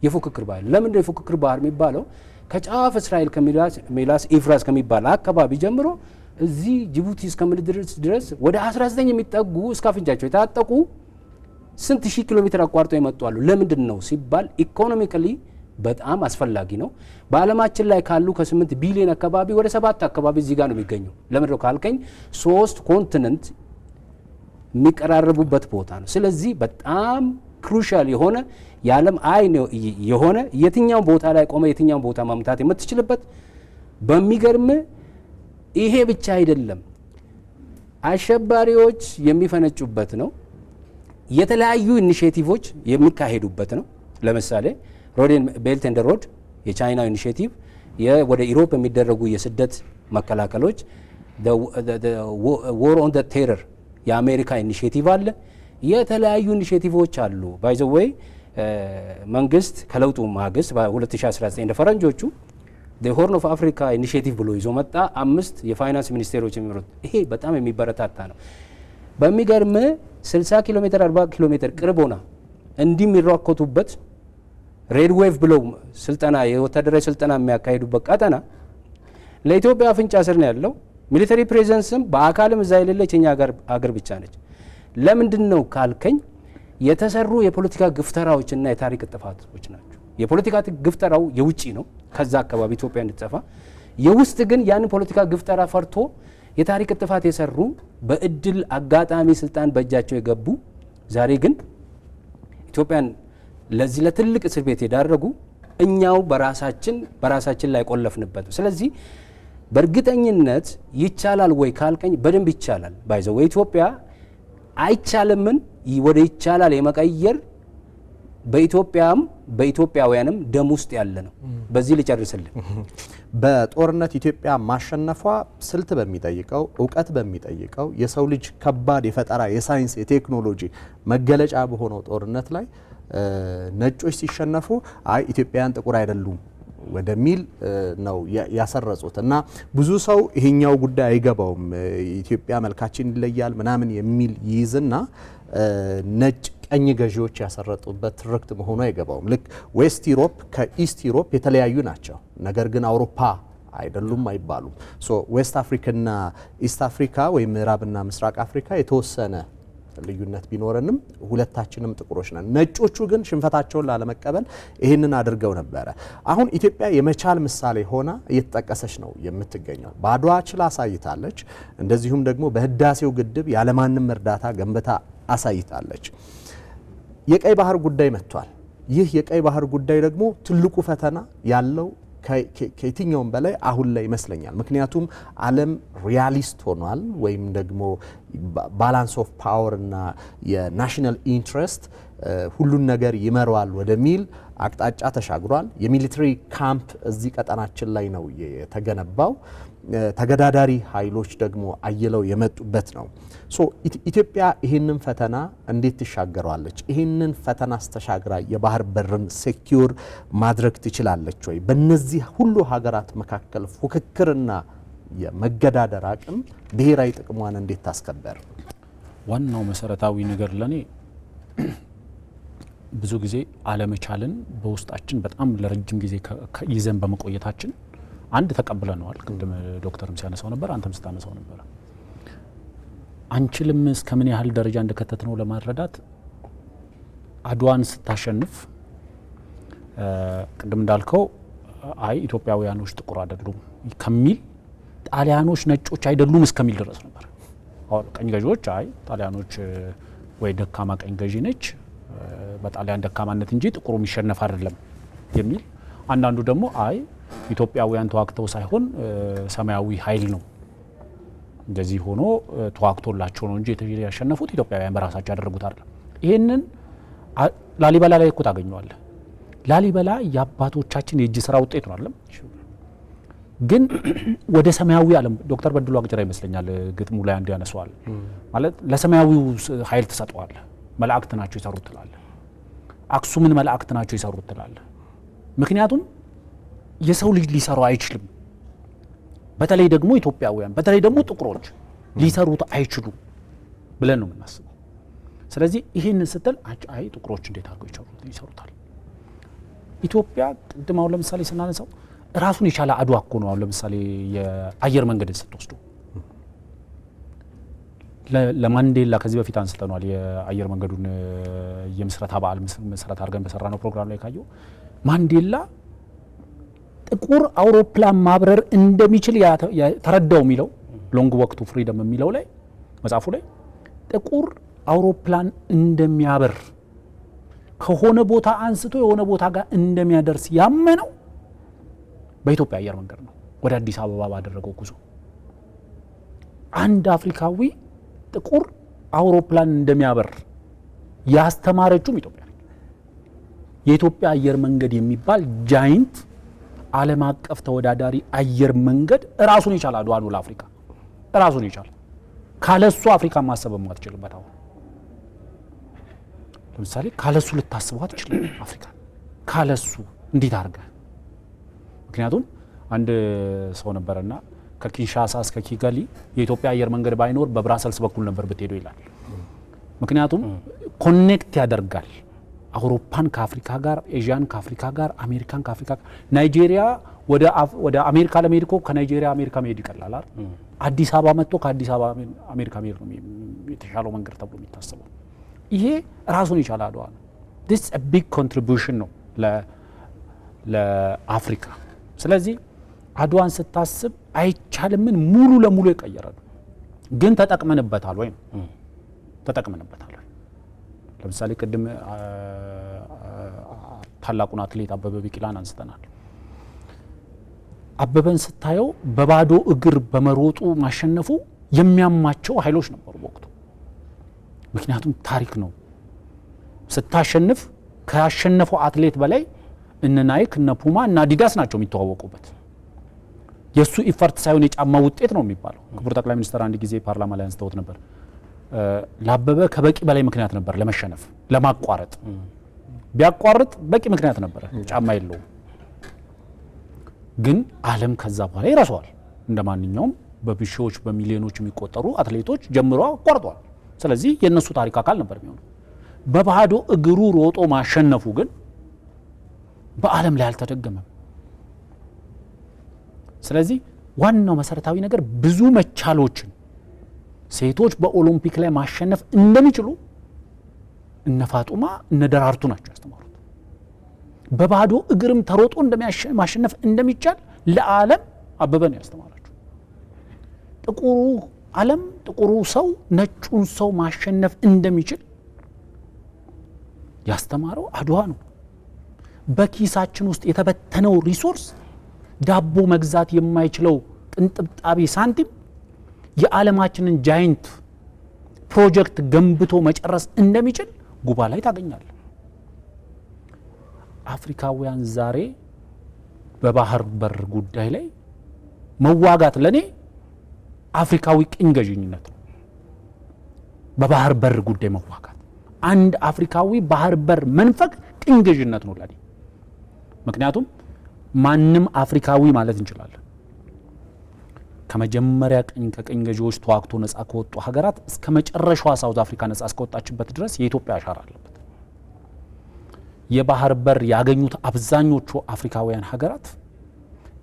የፉክክር ባህር ለምን ነው የፉክክር ባህር የሚባለው? ከጫፍ እስራኤል ከሚላስ ኤፍራስ ከሚባል አካባቢ ጀምሮ እዚህ ጅቡቲ እስከምንደርስ ድረስ ወደ 19 የሚጠጉ እስከ አፍንጫቸው የታጠቁ ስንት ሺህ ኪሎ ሜትር አቋርጠው ይመጡ አሉ። ለምንድን ነው ሲባል ኢኮኖሚካሊ በጣም አስፈላጊ ነው። በዓለማችን ላይ ካሉ ከ8 ቢሊዮን አካባቢ ወደ 7 አካባቢ እዚህ ጋር ነው የሚገኘው። ለምንድን ነው ካልከኝ 3 ኮንቲነንት የሚቀራረቡበት ቦታ ነው። ስለዚህ በጣም ክሩሻል የሆነ የዓለም አይን የሆነ የትኛው ቦታ ላይ ቆመ የትኛው ቦታ ማምታት የምትችልበት በሚገርም ይሄ ብቻ አይደለም፣ አሸባሪዎች የሚፈነጩበት ነው። የተለያዩ ኢኒሼቲቮች የሚካሄዱበት ነው። ለምሳሌ ሮድን ቤልት ኤንድ ሮድ የቻይና ኢኒሼቲቭ፣ ወደ ኢሮፕ የሚደረጉ የስደት መከላከሎች፣ ዎር ኦን ቴረር የአሜሪካ ኢኒሼቲቭ አለ። የተለያዩ ኢኒሼቲቮች አሉ። ባይ ዘ ዌይ መንግስት ከለውጡ ማግስት በ2019 እንደ ፈረንጆቹ ሆርን ኦፍ አፍሪካ ኢኒሼቲቭ ብሎ ይዞ መጣ። 5 የፋይናንስ ሚኒስቴሮች የሚመሩት ይሄ በጣም የሚበረታታ ነው። በሚገርም 60 ኪሎ ሜትር 40 ኪሎ ሜትር ቅርብ ሆና እንዲህ የሚራኮቱበት ሬድ ዌቭ ብለው ስልጠና የወታደራዊ ስልጠና የሚያካሂዱበት ቀጠና ለኢትዮጵያ አፍንጫ ስር ነው ያለው። ሚሊተሪ ፕሬዘንስም በአካልም እዛ የሌለች የኛ አገር ብቻ ነች። ለምንድን ነው ካልከኝ የተሰሩ የፖለቲካ ግፍተራዎችና የታሪክ ጥፋቶች ናቸው። የፖለቲካ ግፍተራው የውጪ ነው፣ ከዛ አካባቢ ኢትዮጵያ እንድትጠፋ። የውስጥ ግን ያንን ፖለቲካ ግፍተራ ፈርቶ የታሪክ ጥፋት የሰሩ በእድል አጋጣሚ ስልጣን በእጃቸው የገቡ ዛሬ ግን ኢትዮጵያን ለዚህ ለትልቅ እስር ቤት የዳረጉ እኛው በራሳችን ላይ ቆለፍንበት። ስለዚህ በእርግጠኝነት ይቻላል ወይ ካልከኝ በደንብ ይቻላል። ባይዘው ወይ ኢትዮጵያ አይቻልምን ወደ ይቻላል የመቀየር በኢትዮጵያም በኢትዮጵያውያንም ደም ውስጥ ያለ ነው። በዚህ ልጨርስልህ። በጦርነት ኢትዮጵያ ማሸነፏ ስልት በሚጠይቀው እውቀት በሚጠይቀው የሰው ልጅ ከባድ የፈጠራ የሳይንስ የቴክኖሎጂ መገለጫ በሆነው ጦርነት ላይ ነጮች ሲሸነፉ አይ ኢትዮጵያውያን ጥቁር አይደሉም ወደሚል ነው ያሰረጹት እና ብዙ ሰው ይሄኛው ጉዳይ አይገባውም። ኢትዮጵያ መልካችን ይለያል ምናምን የሚል ይይዝና ነጭ ቀኝ ገዢዎች ያሰረጡበት ትርክት መሆኑ አይገባውም። ልክ ዌስት ዩሮፕ ከኢስት ዩሮፕ የተለያዩ ናቸው፣ ነገር ግን አውሮፓ አይደሉም አይባሉም። ሶ ዌስት አፍሪካና ኢስት አፍሪካ ወይም ምዕራብና ምስራቅ አፍሪካ የተወሰነ ልዩነት ቢኖርንም ሁለታችንም ጥቁሮች ነን። ነጮቹ ግን ሽንፈታቸውን ላለመቀበል ይህንን አድርገው ነበረ። አሁን ኢትዮጵያ የመቻል ምሳሌ ሆና እየተጠቀሰች ነው የምትገኘው። በአድዋ ችላ አሳይታለች። እንደዚሁም ደግሞ በህዳሴው ግድብ ያለማንም እርዳታ ገንብታ አሳይታለች። የቀይ ባህር ጉዳይ መጥቷል። ይህ የቀይ ባህር ጉዳይ ደግሞ ትልቁ ፈተና ያለው ከየትኛውም በላይ አሁን ላይ ይመስለኛል። ምክንያቱም ዓለም ሪያሊስት ሆኗል፣ ወይም ደግሞ ባላንስ ኦፍ ፓወር እና የናሽናል ኢንትረስት ሁሉን ነገር ይመራዋል ወደሚል አቅጣጫ ተሻግሯል። የሚሊተሪ ካምፕ እዚህ ቀጠናችን ላይ ነው የተገነባው። ተገዳዳሪ ኃይሎች ደግሞ አይለው የመጡበት ነው። ሶ ኢትዮጵያ ይህንን ፈተና እንዴት ትሻገረዋለች? ይህንን ፈተና ስተሻግራ የባህር በርን ሴኪዩር ማድረግ ትችላለች ወይ? በእነዚህ ሁሉ ሀገራት መካከል ፉክክርና የመገዳደር አቅም ብሔራዊ ጥቅሟን እንዴት ታስከበር? ዋናው መሰረታዊ ነገር ለኔ ብዙ ጊዜ አለመቻልን በውስጣችን በጣም ለረጅም ጊዜ ይዘን በመቆየታችን አንድ ተቀብለነዋል። ቅድም ዶክተርም ሲያነሳው ነበር፣ አንተም ስታነሳው ነበር። አንችልም እስከምን ያህል ደረጃ እንደከተትነው ለማረዳት አድዋን ስታሸንፍ ቅድም እንዳልከው አይ ኢትዮጵያውያኖች ጥቁር አይደሉም ከሚል ጣሊያኖች ነጮች አይደሉም እስከሚል ድረስ ነበር። ቀኝ ገዢዎች አይ ጣሊያኖች ወይ ደካማ ቀኝ ገዢ ነች በጣሊያን ደካማነት እንጂ ጥቁሩ የሚሸነፍ አይደለም የሚል፣ አንዳንዱ ደግሞ አይ ኢትዮጵያውያን ተዋክተው ሳይሆን ሰማያዊ ኃይል ነው እንደዚህ ሆኖ ተዋክቶላቸው ነው እንጂ ያሸነፉት ኢትዮጵያውያን በራሳቸው ያደረጉት አይደለም። ይሄንን ላሊበላ ላይ እኮ ታገኘዋለህ። ላሊበላ የአባቶቻችን የእጅ ስራ ውጤት ነው አይደለም። ግን ወደ ሰማያዊ ዓለም ዶክተር በድሉ አቅጀራ ይመስለኛል ግጥሙ ላይ አንድ ያነሳዋል። ማለት ለሰማያዊው ኃይል ተሰጥቷል። መላእክት ናቸው ይሰሩት ትላለ። አክሱምን መላእክት ናቸው ይሰሩት ትላለ። ምክንያቱም የሰው ልጅ ሊሰራው አይችልም። በተለይ ደግሞ ኢትዮጵያውያን፣ በተለይ ደግሞ ጥቁሮች ሊሰሩት አይችሉም ብለን ነው የምናስበው። ስለዚህ ይህን ስትል አይ ጥቁሮች እንዴት አድርገው ይሰሩታል? ኢትዮጵያ ቅድም አሁን ለምሳሌ ስናነሳው ራሱን የቻለ አድዋ እኮ ነው። አሁን ለምሳሌ የአየር መንገድን ስትወስዱ ለማንዴላ ከዚህ በፊት አንስተናል። የአየር መንገዱን የምስረታ በዓል መሰረት አድርገን በሰራነው ፕሮግራም ላይ ካየው ማንዴላ ጥቁር አውሮፕላን ማብረር እንደሚችል ተረዳው የሚለው ሎንግ ወክ ቱ ፍሪደም የሚለው ላይ መጽሐፉ ላይ ጥቁር አውሮፕላን እንደሚያበር ከሆነ ቦታ አንስቶ የሆነ ቦታ ጋር እንደሚያደርስ ያመነው በኢትዮጵያ አየር መንገድ ነው። ወደ አዲስ አበባ ባደረገው ጉዞ አንድ አፍሪካዊ ጥቁር አውሮፕላን እንደሚያበር ያስተማረችውም ኢትዮጵያ ነች። የኢትዮጵያ አየር መንገድ የሚባል ጃይንት ዓለም አቀፍ ተወዳዳሪ አየር መንገድ ራሱን ይቻላል። አድዋ ነው ለአፍሪካ ራሱን ይቻላል። ካለሱ አፍሪካ ማሰብ ማትችልበት። አሁን ለምሳሌ ካለሱ ልታስበው አትችልም አፍሪካ ካለሱ እንዴት አድርገህ። ምክንያቱም አንድ ሰው ነበርና ከኪንሻሳ እስከ ኪጋሊ የኢትዮጵያ አየር መንገድ ባይኖር በብራሰልስ በኩል ነበር ብትሄዱ ይላል። ምክንያቱም ኮኔክት ያደርጋል አውሮፓን ከአፍሪካ ጋር፣ ኤዥያን ከአፍሪካ ጋር፣ አሜሪካን ከአፍሪካ ጋር። ናይጄሪያ ወደ አሜሪካ ለመሄድ እኮ ከናይጄሪያ አሜሪካ መሄድ ይቀላል አይደል? አዲስ አበባ መጥቶ ከአዲስ አበባ አሜሪካ መሄድ ነው የተሻለው መንገድ ተብሎ የሚታሰበው። ይሄ ራሱን የቻለ አድዋ ነው። this a big contribution ነው ለአፍሪካ። ስለዚህ አድዋን ስታስብ አይቻልምን ሙሉ ለሙሉ የቀየረ ነው። ግን ተጠቅመንበታል ወይ ነው? ተጠቅመንበታል። ለምሳሌ ቅድም ታላቁን አትሌት አበበ ቢቂላን አንስተናል። አበበን ስታየው በባዶ እግር በመሮጡ ማሸነፉ የሚያማቸው ኃይሎች ነበሩ በወቅቱ። ምክንያቱም ታሪክ ነው። ስታሸንፍ ካሸነፈው አትሌት በላይ እነ ናይክ እነ ፑማ እና አዲዳስ ናቸው የሚተዋወቁበት። የሱ ኢፈርት ሳይሆን የጫማ ውጤት ነው የሚባለው። ክቡር ጠቅላይ ሚኒስትር አንድ ጊዜ ፓርላማ ላይ አንስተውት ነበር። ለአበበ ከበቂ በላይ ምክንያት ነበር ለመሸነፍ፣ ለማቋረጥ። ቢያቋርጥ በቂ ምክንያት ነበር፣ ጫማ የለውም። ግን ዓለም ከዛ በኋላ ይረሳዋል። እንደማንኛውም በሺዎች በሚሊዮኖች የሚቆጠሩ አትሌቶች ጀምሮ አቋርጧል። ስለዚህ የነሱ ታሪክ አካል ነበር የሚሆነው። በባዶ እግሩ ሮጦ ማሸነፉ ግን በዓለም ላይ አልተደገመም። ስለዚህ ዋናው መሰረታዊ ነገር ብዙ መቻሎችን ሴቶች በኦሎምፒክ ላይ ማሸነፍ እንደሚችሉ እነ ፋጡማ እነ ደራርቱ ናቸው ያስተማሩት። በባዶ እግርም ተሮጦ ማሸነፍ እንደሚቻል ለዓለም አበበ ነው ያስተማራቸው። ጥቁሩ ዓለም ጥቁሩ ሰው ነጩን ሰው ማሸነፍ እንደሚችል ያስተማረው አድዋ ነው። በኪሳችን ውስጥ የተበተነው ሪሶርስ ዳቦ መግዛት የማይችለው ቅንጥብጣቢ ሳንቲም የዓለማችንን ጃይንት ፕሮጀክት ገንብቶ መጨረስ እንደሚችል ጉባ ላይ ታገኛለህ። አፍሪካውያን ዛሬ በባህር በር ጉዳይ ላይ መዋጋት ለኔ አፍሪካዊ ቅኝ ገዥነት ነው። በባህር በር ጉዳይ መዋጋት አንድ አፍሪካዊ ባህር በር መንፈግ ቅኝ ገዥነት ነው ለኔ። ምክንያቱም ማንም አፍሪካዊ ማለት እንችላለን ከመጀመሪያ ከቅኝ ገዢዎች ተዋግቶ ነፃ ከወጡ ሀገራት እስከ መጨረሻዋ ሳውዝ አፍሪካ ነፃ እስከወጣችበት ድረስ የኢትዮጵያ አሻራ አለበት። የባህር በር ያገኙት አብዛኞቹ አፍሪካውያን ሀገራት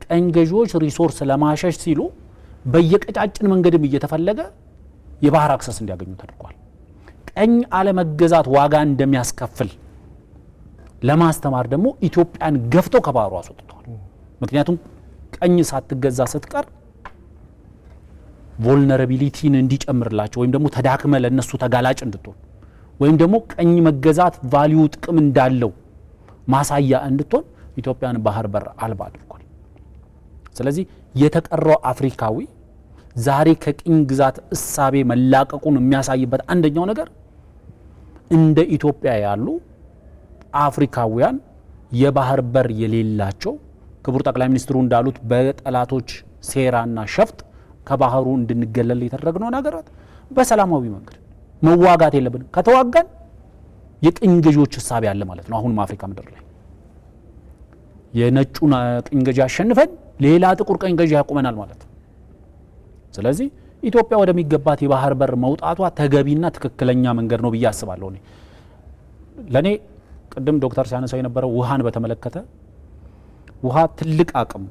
ቀኝ ገዢዎች ሪሶርስ ለማሸሽ ሲሉ በየቀጫጭን መንገድም እየተፈለገ የባህር አክሰስ እንዲያገኙ ተደርጓል። ቀኝ አለመገዛት ዋጋ እንደሚያስከፍል ለማስተማር ደግሞ ኢትዮጵያን ገፍተው ከባህሩ አስወጥተዋል። ምክንያቱም ቀኝ ሳትገዛ ስትቀር ቮልነራቢሊቲን እንዲጨምርላቸው ወይም ደግሞ ተዳክመ ለነሱ ተጋላጭ እንድትሆን ወይም ደግሞ ቀኝ መገዛት ቫልዩ ጥቅም እንዳለው ማሳያ እንድትሆን ኢትዮጵያን ባህር በር አልባ አድርጓል። ስለዚህ የተቀረው አፍሪካዊ ዛሬ ከቅኝ ግዛት እሳቤ መላቀቁን የሚያሳይበት አንደኛው ነገር እንደ ኢትዮጵያ ያሉ አፍሪካውያን የባህር በር የሌላቸው ክቡር ጠቅላይ ሚኒስትሩ እንዳሉት በጠላቶች ሴራና ሸፍጥ ከባህሩ እንድንገለል የተደረግነው ነገራት በሰላማዊ መንገድ መዋጋት የለብንም። ከተዋጋን የቅኝ ገዢዎች እሳቤ አለ ማለት ነው። አሁንም አፍሪካ ምድር ላይ የነጩን ቅኝ ገዢ አሸንፈን ሌላ ጥቁር ቅኝ ገዢ ያቆመናል ማለት ነው። ስለዚህ ኢትዮጵያ ወደሚገባት የባህር በር መውጣቷ ተገቢና ትክክለኛ መንገድ ነው ብዬ አስባለሁ። ለኔ ቅድም ዶክተር ሲያነሳው የነበረው ውሃን በተመለከተ ውሃ ትልቅ አቅም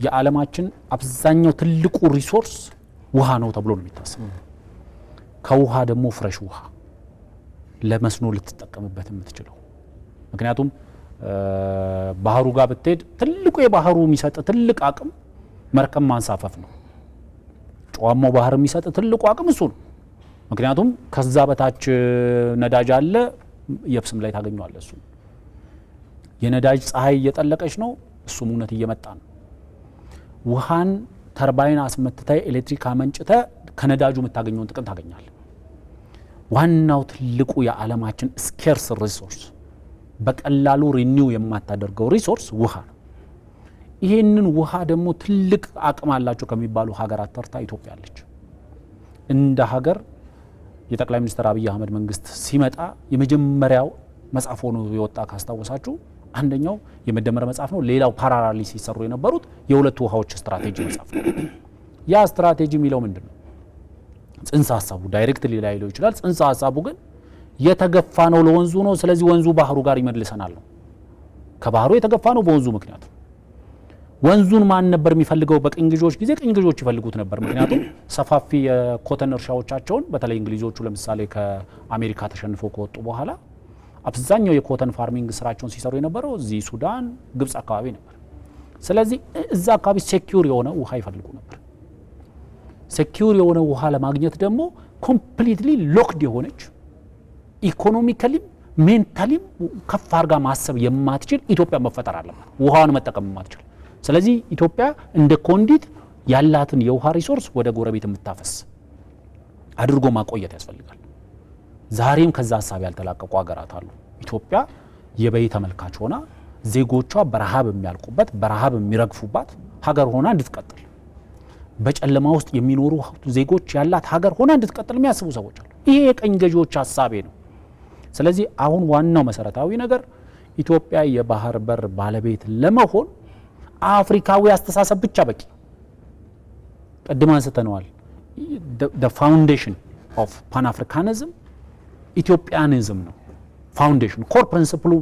የዓለማችን አብዛኛው ትልቁ ሪሶርስ ውሃ ነው ተብሎ ነው የሚታሰበው። ከውሃ ደግሞ ፍሬሽ ውሃ ለመስኖ ልትጠቀምበት የምትችለው ምክንያቱም ባህሩ ጋር ብትሄድ ትልቁ የባህሩ የሚሰጥ ትልቅ አቅም መርከብ ማንሳፈፍ ነው። ጨዋማው ባህር የሚሰጥ ትልቁ አቅም እሱ ነው። ምክንያቱም ከዛ በታች ነዳጅ አለ፣ የብስም ላይ ታገኘዋለህ። እሱ የነዳጅ ፀሐይ እየጠለቀች ነው፣ እሱም እውነት እየመጣ ነው። ውሃን ተርባይን አስመትተህ ኤሌክትሪክ አመንጭተ ከነዳጁ የምታገኘውን ጥቅም ታገኛለህ። ዋናው ትልቁ የዓለማችን ስኬርስ ሪሶርስ በቀላሉ ሪኒው የማታደርገው ሪሶርስ ውሃ ነው። ይሄንን ውሃ ደግሞ ትልቅ አቅም አላቸው ከሚባሉ ሀገራት ተርታ ኢትዮጵያ አለች። እንደ ሀገር የጠቅላይ ሚኒስትር አብይ አህመድ መንግስት ሲመጣ የመጀመሪያው መጽሐፍ ሆኖ የወጣ ካስታወሳችሁ አንደኛው የመደመር መጽሐፍ ነው። ሌላው ፓራላሊ ሲሰሩ የነበሩት የሁለቱ ውሃዎች ስትራቴጂ መጽሐፍ ነው። ያ ስትራቴጂ የሚለው ምንድነው? ጽንሰ ሐሳቡ ዳይሬክትሊ ላይለው ይችላል። ጽንሰ ሐሳቡ ግን የተገፋ ነው ለወንዙ ነው፣ ስለዚህ ወንዙ ባህሩ ጋር ይመልሰናል ነው። ከባህሩ የተገፋ ነው በወንዙ ምክንያት። ወንዙን ማን ነበር የሚፈልገው? በቅኝ ገዢዎች ጊዜ ቅኝ ገዢዎች ይፈልጉት ነበር። ምክንያቱም ሰፋፊ የኮተን እርሻዎቻቸውን በተለይ እንግሊዞቹ ለምሳሌ ከአሜሪካ ተሸንፎ ከወጡ በኋላ አብዛኛው የኮተን ፋርሚንግ ስራቸውን ሲሰሩ የነበረው እዚህ ሱዳን፣ ግብጽ አካባቢ ነበር። ስለዚህ እዛ አካባቢ ሴኪዩር የሆነ ውሃ ይፈልጉ ነበር። ሴኪዩር የሆነ ውሃ ለማግኘት ደግሞ ኮምፕሊትሊ ሎክድ የሆነች ኢኮኖሚካሊም ሜንታሊም ከፍ አድርጋ ማሰብ የማትችል ኢትዮጵያ መፈጠር አለባት፣ ውሃውን መጠቀም የማትችል። ስለዚህ ኢትዮጵያ እንደ ኮንዲት ያላትን የውሃ ሪሶርስ ወደ ጎረቤት የምታፈስ አድርጎ ማቆየት ያስፈልጋል። ዛሬም ከዛ ሀሳብ ያልተላቀቁ ሀገራት አሉ። ኢትዮጵያ የበይ ተመልካች ሆና ዜጎቿ በረሃብ የሚያልቁበት በረሃብ የሚረግፉባት ሀገር ሆና እንድትቀጥል፣ በጨለማ ውስጥ የሚኖሩ ዜጎች ያላት ሀገር ሆና እንድትቀጥል የሚያስቡ ሰዎች አሉ። ይሄ የቀኝ ገዢዎች ሀሳቤ ነው። ስለዚህ አሁን ዋናው መሰረታዊ ነገር ኢትዮጵያ የባህር በር ባለቤት ለመሆን አፍሪካዊ አስተሳሰብ ብቻ በቂ። ቀድማ አንስተነዋል። the foundation of pan-africanism ኢትዮጵያኒዝም ነው። ፋውንዴሽን ኮር ፕሪንሲፕሉ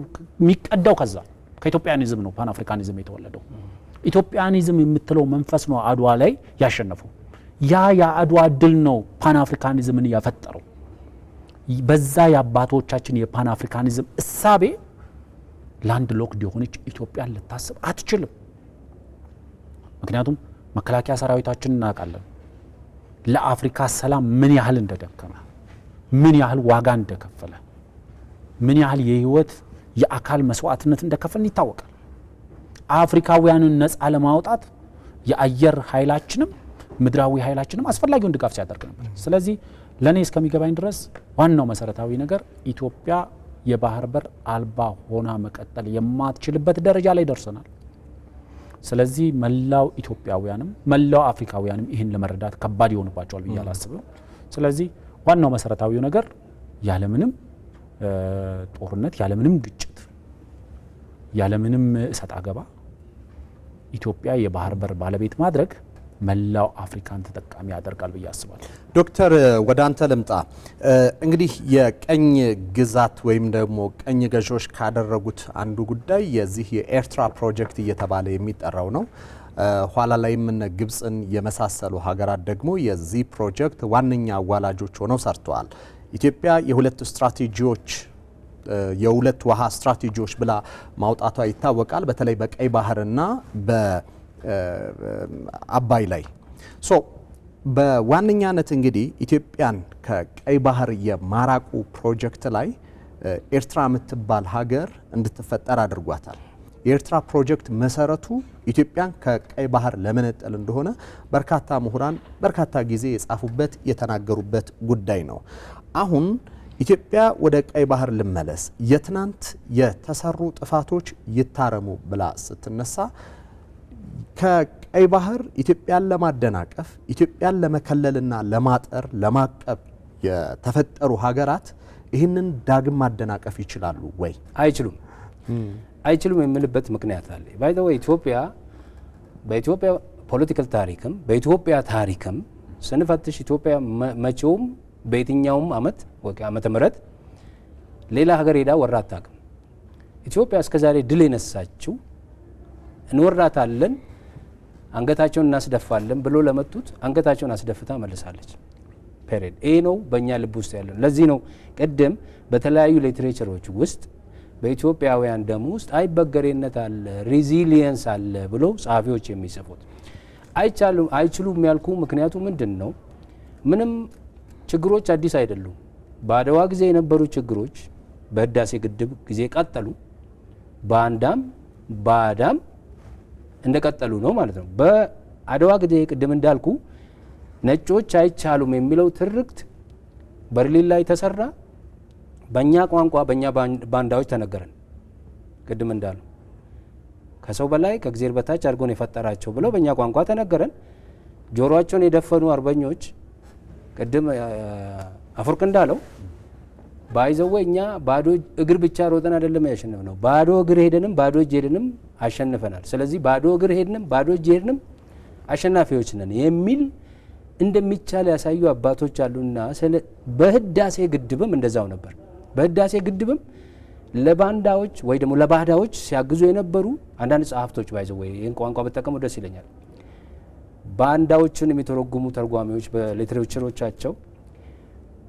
የሚቀዳው ከዛ ከኢትዮጵያኒዝም ነው። ፓን አፍሪካኒዝም የተወለደው ኢትዮጵያኒዝም የምትለው መንፈስ ነው አድዋ ላይ ያሸነፈው። ያ የአድዋ ድል ነው ፓን አፍሪካኒዝምን ያፈጠረው። በዛ የአባቶቻችን የፓን አፍሪካኒዝም እሳቤ ላንድ ሎክድ የሆነች ኢትዮጵያን ልታስብ አትችልም። ምክንያቱም መከላከያ ሰራዊታችን እናውቃለን ለአፍሪካ ሰላም ምን ያህል እንደደከመ፣ ምን ያህል ዋጋ እንደከፈለ፣ ምን ያህል የህይወት የአካል መስዋዕትነት እንደከፈልን ይታወቃል። አፍሪካውያንን ነፃ ለማውጣት የአየር ኃይላችንም ምድራዊ ኃይላችንም አስፈላጊውን ድጋፍ ሲያደርግ ነበር። ስለዚህ ለኔ እስከሚገባኝ ድረስ ዋናው መሰረታዊ ነገር ኢትዮጵያ የባህር በር አልባ ሆና መቀጠል የማትችልበት ደረጃ ላይ ደርሰናል። ስለዚህ መላው ኢትዮጵያውያንም መላው አፍሪካውያንም ይህን ለመረዳት ከባድ ይሆንባቸዋል ብዬ አላስብም። ስለዚህ ዋናው መሰረታዊው ነገር ያለምንም ጦርነት፣ ያለምንም ግጭት፣ ያለምንም እሰጥ አገባ ኢትዮጵያ የባህር በር ባለቤት ማድረግ መላው አፍሪካን ተጠቃሚ ያደርጋል ብዬ አስባለሁ። ዶክተር ወደ አንተ ልምጣ። እንግዲህ የቀኝ ግዛት ወይም ደግሞ ቀኝ ገዢዎች ካደረጉት አንዱ ጉዳይ የዚህ የኤርትራ ፕሮጀክት እየተባለ የሚጠራው ነው። ኋላ ላይም እነ ግብፅን የመሳሰሉ ሀገራት ደግሞ የዚህ ፕሮጀክት ዋነኛ አዋላጆች ሆነው ሰርተዋል። ኢትዮጵያ የሁለት ስትራቴጂዎች የሁለት ውሃ ስትራቴጂዎች ብላ ማውጣቷ ይታወቃል። በተለይ በቀይ ባህርና በአባይ ላይ በዋነኛነት እንግዲህ ኢትዮጵያን ከቀይ ባህር የማራቁ ፕሮጀክት ላይ ኤርትራ የምትባል ሀገር እንድትፈጠር አድርጓታል። የኤርትራ ፕሮጀክት መሰረቱ ኢትዮጵያን ከቀይ ባህር ለመነጠል እንደሆነ በርካታ ምሁራን በርካታ ጊዜ የጻፉበት የተናገሩበት ጉዳይ ነው። አሁን ኢትዮጵያ ወደ ቀይ ባህር ልመለስ፣ የትናንት የተሰሩ ጥፋቶች ይታረሙ ብላ ስትነሳ ከቀይ ባህር ኢትዮጵያን ለማደናቀፍ ኢትዮጵያን ለመከለልና ለማጠር ለማቀብ የተፈጠሩ ሀገራት ይህንን ዳግም ማደናቀፍ ይችላሉ ወይ? አይችሉም። አይችሉም የምልበት ምክንያት አለ። ባይ ዘ ወይ በኢትዮጵያ ፖለቲካል ታሪክም በኢትዮጵያ ታሪክም ስንፈትሽ ኢትዮጵያ መቼውም በየትኛውም አመት ወይ ዓመተ ምህረት ሌላ ሀገር ሄዳ ወራ አታውቅም። ኢትዮጵያ እስከዛሬ ድል የነሳችው እንወራታለን አንገታቸውን እናስደፋለን ብሎ ለመጡት አንገታቸውን አስደፍታ መልሳለች። ፔሪድ። ይሄ ነው በእኛ ልብ ውስጥ ያለው። ለዚህ ነው ቅድም በተለያዩ ሊትሬቸሮች ውስጥ በኢትዮጵያውያን ደም ውስጥ አይበገሬነት አለ፣ ሬዚሊየንስ አለ ብሎ ጸሐፊዎች የሚጽፉት። አይችሉም ያልኩ ምክንያቱ ምንድን ነው? ምንም ችግሮች አዲስ አይደሉም። በአድዋ ጊዜ የነበሩ ችግሮች በህዳሴ ግድብ ጊዜ ቀጠሉ፣ በአንዳም በአዳም እንደቀጠሉ ነው ማለት ነው። በአድዋ ጊዜ ቅድም እንዳልኩ ነጮች አይቻሉም የሚለው ትርክት በርሊን ላይ ተሰራ፣ በእኛ ቋንቋ በእኛ ባንዳዎች ተነገረን። ቅድም እንዳሉ ከሰው በላይ ከእግዚአብሔር በታች አድርጎን የፈጠራቸው ብለው በእኛ ቋንቋ ተነገረን። ጆሮአቸውን የደፈኑ አርበኞች ቅድም አፈወርቅ እንዳለው ባይዘው እኛ ባዶ እግር ብቻ ሮጠን አይደለም ያሸነፍ ነው፣ ባዶ እግር ሄደንም ባዶ እጅ ሄደንም አሸንፈናል። ስለዚህ ባዶ እግር ሄድንም ባዶ እጅ ሄድንም አሸናፊዎች ነን የሚል እንደሚቻል ያሳዩ አባቶች አሉና በህዳሴ ግድብም እንደዛው ነበር። በህዳሴ ግድብም ለባንዳዎች ወይ ደግሞ ለባህዳዎች ሲያግዙ የነበሩ አንዳንድ ጸሐፍቶች ባይዘው ወይ ይህን ቋንቋ በተጠቀሙ ደስ ይለኛል። ባንዳዎችን የሚተረጉሙ ተርጓሚዎች በሊትሬቸሮቻቸው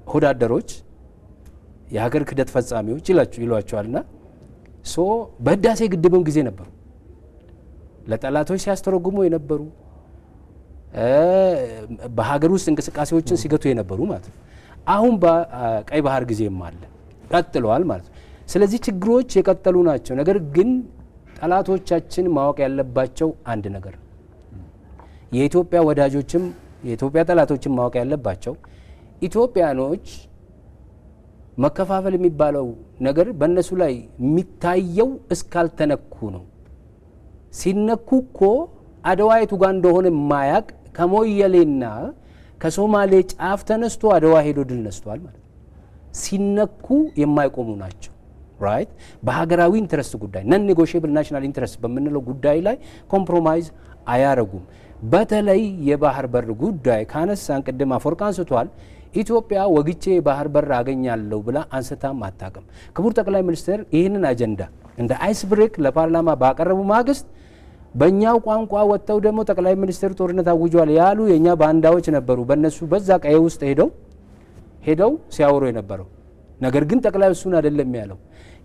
ሆዳደሮች፣ የሀገር ክህደት ፈጻሚዎች ይሏቸዋልና በህዳሴ ግድብም ጊዜ ነበሩ ለጠላቶች ሲያስተረጉሙ የነበሩ በሀገር ውስጥ እንቅስቃሴዎችን ሲገቱ የነበሩ ማለት ነው። አሁን በቀይ ባህር ጊዜም አለ ቀጥለዋል ማለት ነው። ስለዚህ ችግሮች የቀጠሉ ናቸው። ነገር ግን ጠላቶቻችን ማወቅ ያለባቸው አንድ ነገር የኢትዮጵያ ወዳጆችም የኢትዮጵያ ጠላቶችም ማወቅ ያለባቸው ኢትዮጵያኖች መከፋፈል የሚባለው ነገር በእነሱ ላይ የሚታየው እስካልተነኩ ነው። ሲነኩ እኮ አድዋ የቱ ጋር እንደሆነ ማያቅ ከሞየሌና ከሶማሌ ጫፍ ተነስቶ አድዋ ሄዶ ድል ነስቷል ማለት ነው። ሲነኩ የማይቆሙ ናቸው። ራይት በሀገራዊ ኢንትረስት ጉዳይ ነን ኔጎሽየብል ናሽናል ኢንትረስት በምንለው ጉዳይ ላይ ኮምፕሮማይዝ አያረጉም። በተለይ የባህር በር ጉዳይ ካነሳን ቅድም አፈወርቅ አንስቷል። ኢትዮጵያ ወግቼ የባህር በር አገኛለሁ ብላ አንስታም አታውቅም። ክቡር ጠቅላይ ሚኒስትር ይህንን አጀንዳ እንደ አይስ ብሬክ ለፓርላማ ባቀረቡ ማግስት በእኛው ቋንቋ ወጥተው ደግሞ ጠቅላይ ሚኒስትር ጦርነት አውጇል ያሉ የእኛ ባንዳዎች ነበሩ። በእነሱ በዛ ቀዬ ውስጥ ሄደው ሲያወሩ የነበረው ነገር ግን ጠቅላይ እሱን አይደለም ያለው።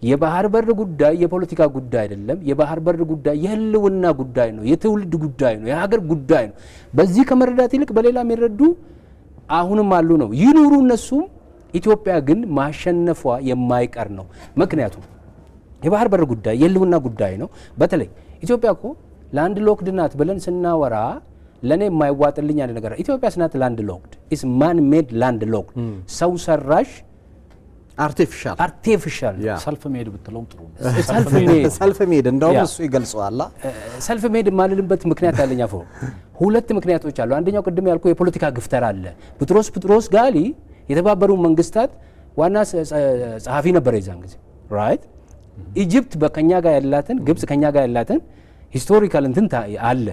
የባህር በር ጉዳይ የፖለቲካ ጉዳይ አይደለም። የባህር በር ጉዳይ የህልውና ጉዳይ ነው፣ የትውልድ ጉዳይ ነው፣ የሀገር ጉዳይ ነው። በዚህ ከመረዳት ይልቅ በሌላ የሚረዱ አሁንም አሉ ነው። ይኑሩ እነሱም። ኢትዮጵያ ግን ማሸነፏ የማይቀር ነው። ምክንያቱም የባህር በር ጉዳይ የህልውና ጉዳይ ነው። በተለይ ኢትዮጵያ እኮ ላንድ ሎክድ ናት ብለን ስናወራ ለእኔ የማይዋጥልኝ አንድ ነገር ኢትዮጵያ ስናት ላንድ ሎክድ ኢስ ማን ሜድ ላንድ ሎክድ ሰው ሰራሽ አርቲፊሻል ሰልፍ ሜድ ብትለውም ጥሩ ሰልፍ ሜድ እንደውም እሱ ይገልጸዋል። ሰልፍ ሜድ የማልልበት ምክንያት አለኝ። አፈ ሁለት ምክንያቶች አሉ። አንደኛው ቅድም ያልኩ የፖለቲካ ግፍተር አለ። ቡጥሮስ ጋሊ የተባበሩ መንግስታት ዋና ጸሐፊ ነበር የዛን ጊዜ ራይት። ኢጅፕት በከኛ ጋር ያላትን ግብጽ ከኛ ጋር ያላትን ሂስቶሪካል እንትን አለ።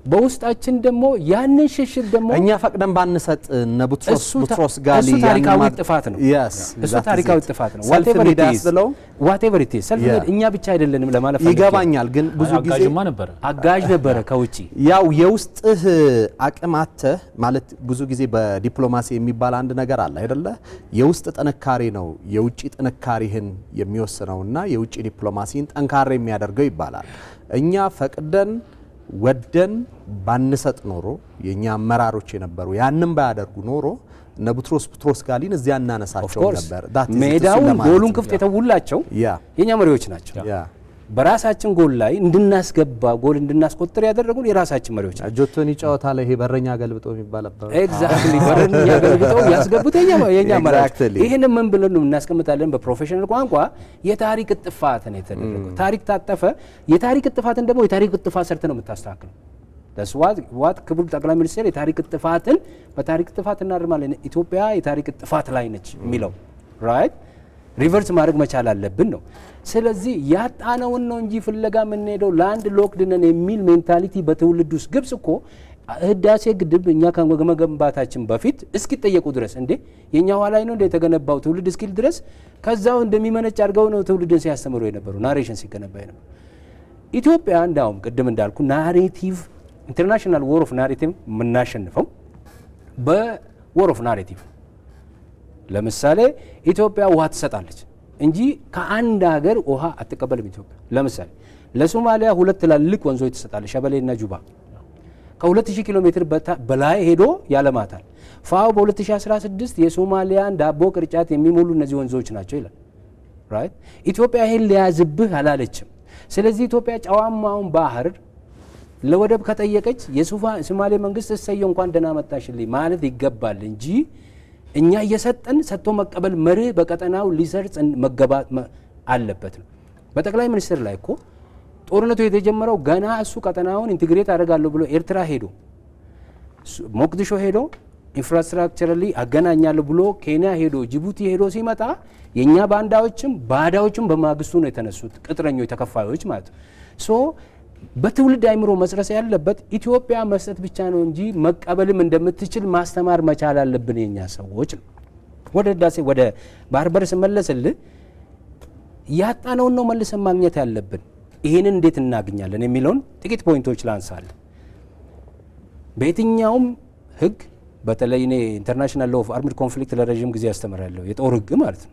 በውስጣችን ደግሞ ያንን ሽሽት ደግሞ እኛ ፈቅደን ባንሰጥ ቡጥሮስ ጋሊ እሱ ታሪካዊ ጥፋት ነው። እሱ ታሪካዊ ጥፋት ነው። ዋቴቨር ኢት ኢዝ ሰልፍ ሜድ እኛ ብቻ አይደለንም ለማለት ይገባኛል። ግን ብዙ ጊዜ አጋዥ ነበረ ከውጪ ያው የውስጥህ አቅማተህ ማለት ብዙ ጊዜ በዲፕሎማሲ የሚባል አንድ ነገር አለ አይደለ? የውስጥ ጥንካሬ ነው የውጪ ጥንካሬህን የሚወስነውና የውጪ ዲፕሎማሲን ጠንካራ የሚያደርገው ይባላል። እኛ ፈቅደን ወደን ባንሰጥ ኖሮ የኛ አመራሮች የነበሩ ያንን ባያደርጉ ኖሮ እነ ቡጥሮስ ጋሊን እዚያ እናነሳቸው ነበር። ሜዳውን ጎሉን ክፍት የተውላቸው የኛ መሪዎች ናቸው። በራሳችን ጎል ላይ እንድናስገባ ጎል እንድናስቆጥር ያደረጉን የራሳችን መሪዎች ናቸው። ጆቶኒ ጨዋታ ላይ ይሄ በረኛ ገልብጦ የሚባል ነበር። ኤግዛክትሊ በረኛ ገልብጦ ያስገቡት የኛ መሪዎች። ይሄንን ምን ብለን ነው እናስቀምጣለን? በፕሮፌሽናል ቋንቋ የታሪክ ጥፋት ነው የተደረገው። ታሪክ ታጠፈ። የታሪክ ጥፋትን ደግሞ የታሪክ ጥፋት ሰርተ ነው የምታስተካክለው። ዋት ክቡር ጠቅላይ ሚኒስትር የታሪክ ጥፋትን በታሪክ ጥፋት እናርማለን። ኢትዮጵያ የታሪክ ጥፋት ላይ ነች የሚለው ራይት ሪቨርስ ማድረግ መቻል አለብን ነው። ስለዚህ ያጣነውን ነው እንጂ ፍለጋ የምንሄደው ላንድ ሎክድ ነን የሚል ሜንታሊቲ በትውልድ ውስጥ ግብጽ እኮ ህዳሴ ግድብ እኛ ከመገንባታችን በፊት እስኪጠየቁ ድረስ እንዴ የኛ ኋላ ነው እንደ የተገነባው ትውልድ እስኪል ድረስ ከዛው እንደሚመነጭ አድርገው ነው ትውልድን ሲያስተምሩ የነበሩ ናሬሽን ሲገነባ የነበሩ። ኢትዮጵያ እንዳውም ቅድም እንዳልኩ ናሬቲቭ ኢንተርናሽናል ዎር ኦፍ ናሬቲቭ የምናሸንፈው በዎር ኦፍ ናሬቲቭ። ለምሳሌ ኢትዮጵያ ውሃ ትሰጣለች እንጂ ከአንድ ሀገር ውሃ አትቀበልም። ኢትዮጵያ ለምሳሌ ለሶማሊያ ሁለት ትላልቅ ወንዞች ትሰጣለች፣ ሸበሌና ጁባ። ከ2000 ኪሎ ሜትር በላይ ሄዶ ያለማታል። ፋኦ በ2016 የሶማሊያን ዳቦ ቅርጫት የሚሞሉ እነዚህ ወንዞች ናቸው ይላል ራይት። ኢትዮጵያ ይሄን ሊያዝብህ አላለችም። ስለዚህ ኢትዮጵያ ጨዋማውን ባህር ለወደብ ከጠየቀች የሶማሌ መንግስት እሰየው እንኳን ደህና መጣሽልኝ ማለት ይገባል እንጂ እኛ እየሰጠን ሰጥቶ መቀበል መርህ በቀጠናው ሊሰርጽ መገባት አለበት ነው። በጠቅላይ ሚኒስትር ላይ እኮ ጦርነቱ የተጀመረው ገና እሱ ቀጠናውን ኢንቴግሬት አደርጋለሁ ብሎ ኤርትራ ሄዶ ሞቅዲሾ ሄዶ ኢንፍራስትራክቸራሊ አገናኛለሁ ብሎ ኬንያ ሄዶ ጅቡቲ ሄዶ ሲመጣ የኛ ባንዳዎችም በማግስቱ ነው የተነሱት፣ ቅጥረኞች ተከፋዮች ማለት ነው። በትውልድ አይምሮ መስረስ ያለበት ኢትዮጵያ መስጠት ብቻ ነው እንጂ መቀበልም እንደምትችል ማስተማር መቻል አለብን የኛ ሰዎች ነው። ወደ ህዳሴ ወደ ባህር በር ስመለስልህ ያጣነውን ነው መልሰን ማግኘት ያለብን። ይሄንን እንዴት እናገኛለን የሚለውን ጥቂት ፖይንቶች ላንሳለን። በየትኛውም ህግ በተለይ እኔ ኢንተርናሽናል ሎው ኦፍ አርምድ ኮንፍሊክት ለረጅም ጊዜ ያስተምራለሁ፣ የጦር ህግ ማለት ነው።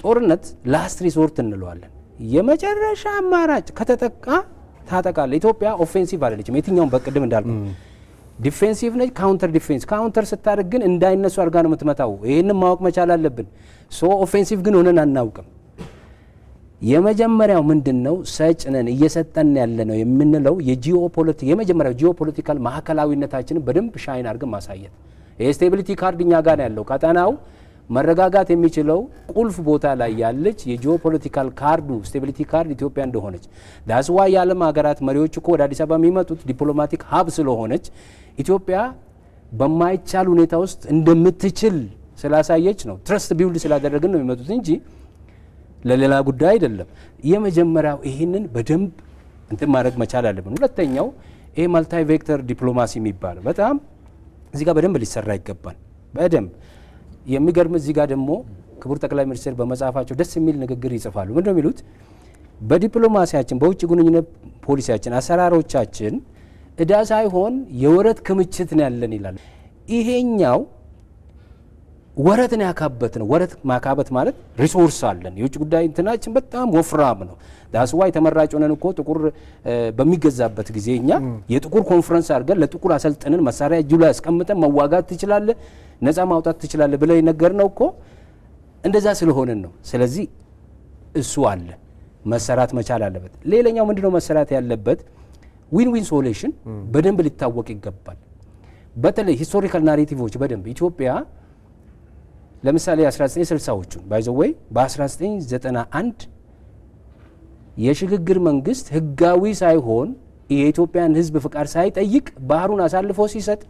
ጦርነት ላስት ሪሶርት እንለዋለን። የመጨረሻ አማራጭ ከተጠቃ ታጠቃለ። ኢትዮጵያ ኦፌንሲቭ አይደለችም። የትኛውም በቅድም እንዳልኩ ዲፌንሲቭ ነች፣ ካውንተር ዲፌንስ። ካውንተር ስታደርግ ግን እንዳይነሱ አድርጋ ነው የምትመታው። ይህንን ማወቅ መቻል አለብን። ሶ ኦፌንሲቭ ግን ሆነን አናውቅም። የመጀመሪያው ምንድነው ሰጭነን እየሰጠን ያለ ነው የምንለው የመጀመሪያው ጂኦፖለቲካል ማዕከላዊነታችንን በደንብ ሻይን አድርገን ማሳየት። ይሄ ስቴቢሊቲ ካርድ እኛ ጋር ያለው ቀጠናው መረጋጋት የሚችለው ቁልፍ ቦታ ላይ ያለች የጂኦፖለቲካል ካርዱ ስቴቢሊቲ ካርድ ኢትዮጵያ እንደሆነች ዳስዋ የዓለም ሀገራት መሪዎች እኮ ወደ አዲስ አበባ የሚመጡት ዲፕሎማቲክ ሀብ ስለሆነች ኢትዮጵያ በማይቻል ሁኔታ ውስጥ እንደምትችል ስላሳየች ነው። ትረስት ቢውልድ ስላደረግን ነው የሚመጡት እንጂ ለሌላ ጉዳይ አይደለም። የመጀመሪያው ይህንን በደንብ እንትን ማድረግ መቻል አለብን። ሁለተኛው ይሄ ማልታይ ቬክተር ዲፕሎማሲ የሚባለው በጣም እዚህ ጋር በደንብ ሊሰራ ይገባል። በደንብ የሚገርም እዚህ ጋር ደግሞ ክቡር ጠቅላይ ሚኒስትር በመጽሐፋቸው ደስ የሚል ንግግር ይጽፋሉ። ምንድነው የሚሉት? በዲፕሎማሲያችን በውጭ ግንኙነት ፖሊሲያችን አሰራሮቻችን እዳ ሳይሆን የወረት ክምችት ነው ያለን ይላል። ይሄኛው ወረትን ያካበት ነው። ወረት ማካበት ማለት ሪሶርስ አለን። የውጭ ጉዳይ እንትናችን በጣም ወፍራም ነው። ዳስዋይ ተመራጭ ሆነን እኮ ጥቁር በሚገዛበት ጊዜ እኛ የጥቁር ኮንፈረንስ አድርገን ለጥቁር አሰልጥነን መሳሪያ እጁ ላይ አስቀምጠን መዋጋት ትችላለህ፣ ነፃ ማውጣት ትችላለህ ብለ ነገር ነው እኮ እንደዛ ስለሆነን ነው። ስለዚህ እሱ አለ መሰራት መቻል አለበት። ሌላኛው ምንድነው መሰራት ያለበት? ዊን ዊን ሶሉሽን በደንብ ሊታወቅ ይገባል። በተለይ ሂስቶሪካል ናሬቲቮች በደንብ ኢትዮጵያ ለምሳሌ 1960ዎቹን ባይዘወይ በ1991 የሽግግር መንግስት ህጋዊ ሳይሆን የኢትዮጵያን ህዝብ ፍቃድ ሳይጠይቅ ባህሩን አሳልፎ ሲሰጥ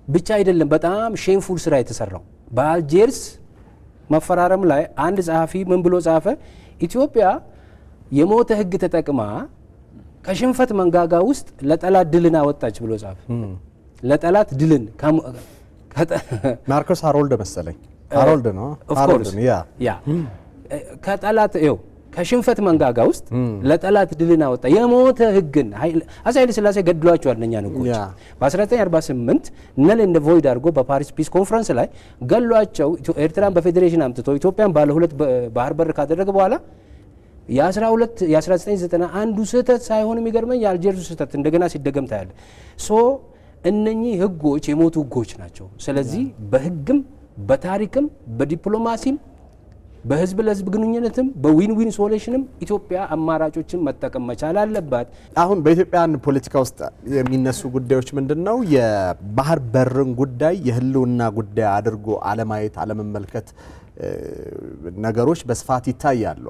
ብቻ አይደለም በጣም ሼምፉል ስራ የተሰራው። በአልጀርስ መፈራረም ላይ አንድ ጸሐፊ ምን ብሎ ጻፈ? ኢትዮጵያ የሞተ ህግ ተጠቅማ ከሽንፈት መንጋጋ ውስጥ ለጠላት ድልን አወጣች ብሎ ጻፈ። ለጠላት ድልን ማርኮስ ሃሮልድ መሰለኝ ሃሮልድ ነው ያ ከጠላት ከሽንፈት መንጋጋ ውስጥ ለጠላት ድልን አወጣ። የሞተ ህግን አፄ ኃይለ ሥላሴ ገድሏቸዋል እነኛ ንጉስ በ1948 ነል እንደ ቮይድ አድርጎ በፓሪስ ፒስ ኮንፈረንስ ላይ ገሏቸው። ኤርትራን በፌዴሬሽን አምጥቶ ኢትዮጵያን ባለ ሁለት ባህር በር ካደረገ በኋላ የ1991 ስህተት ሳይሆን የሚገርመኝ የአልጀርሱ ስህተት እንደገና ሲደገም ታያለ። እነኚህ ህጎች የሞቱ ህጎች ናቸው። ስለዚህ በህግም በታሪክም በዲፕሎማሲም በህዝብ ለህዝብ ግንኙነትም በዊን ዊን ሶሉሽንም ኢትዮጵያ አማራጮችን መጠቀም መቻል አለባት። አሁን በኢትዮጵያን ፖለቲካ ውስጥ የሚነሱ ጉዳዮች ምንድነው? የባህር በርን ጉዳይ የህልውና ጉዳይ አድርጎ አለማየት፣ አለመመልከት ነገሮች በስፋት ይታያሉ።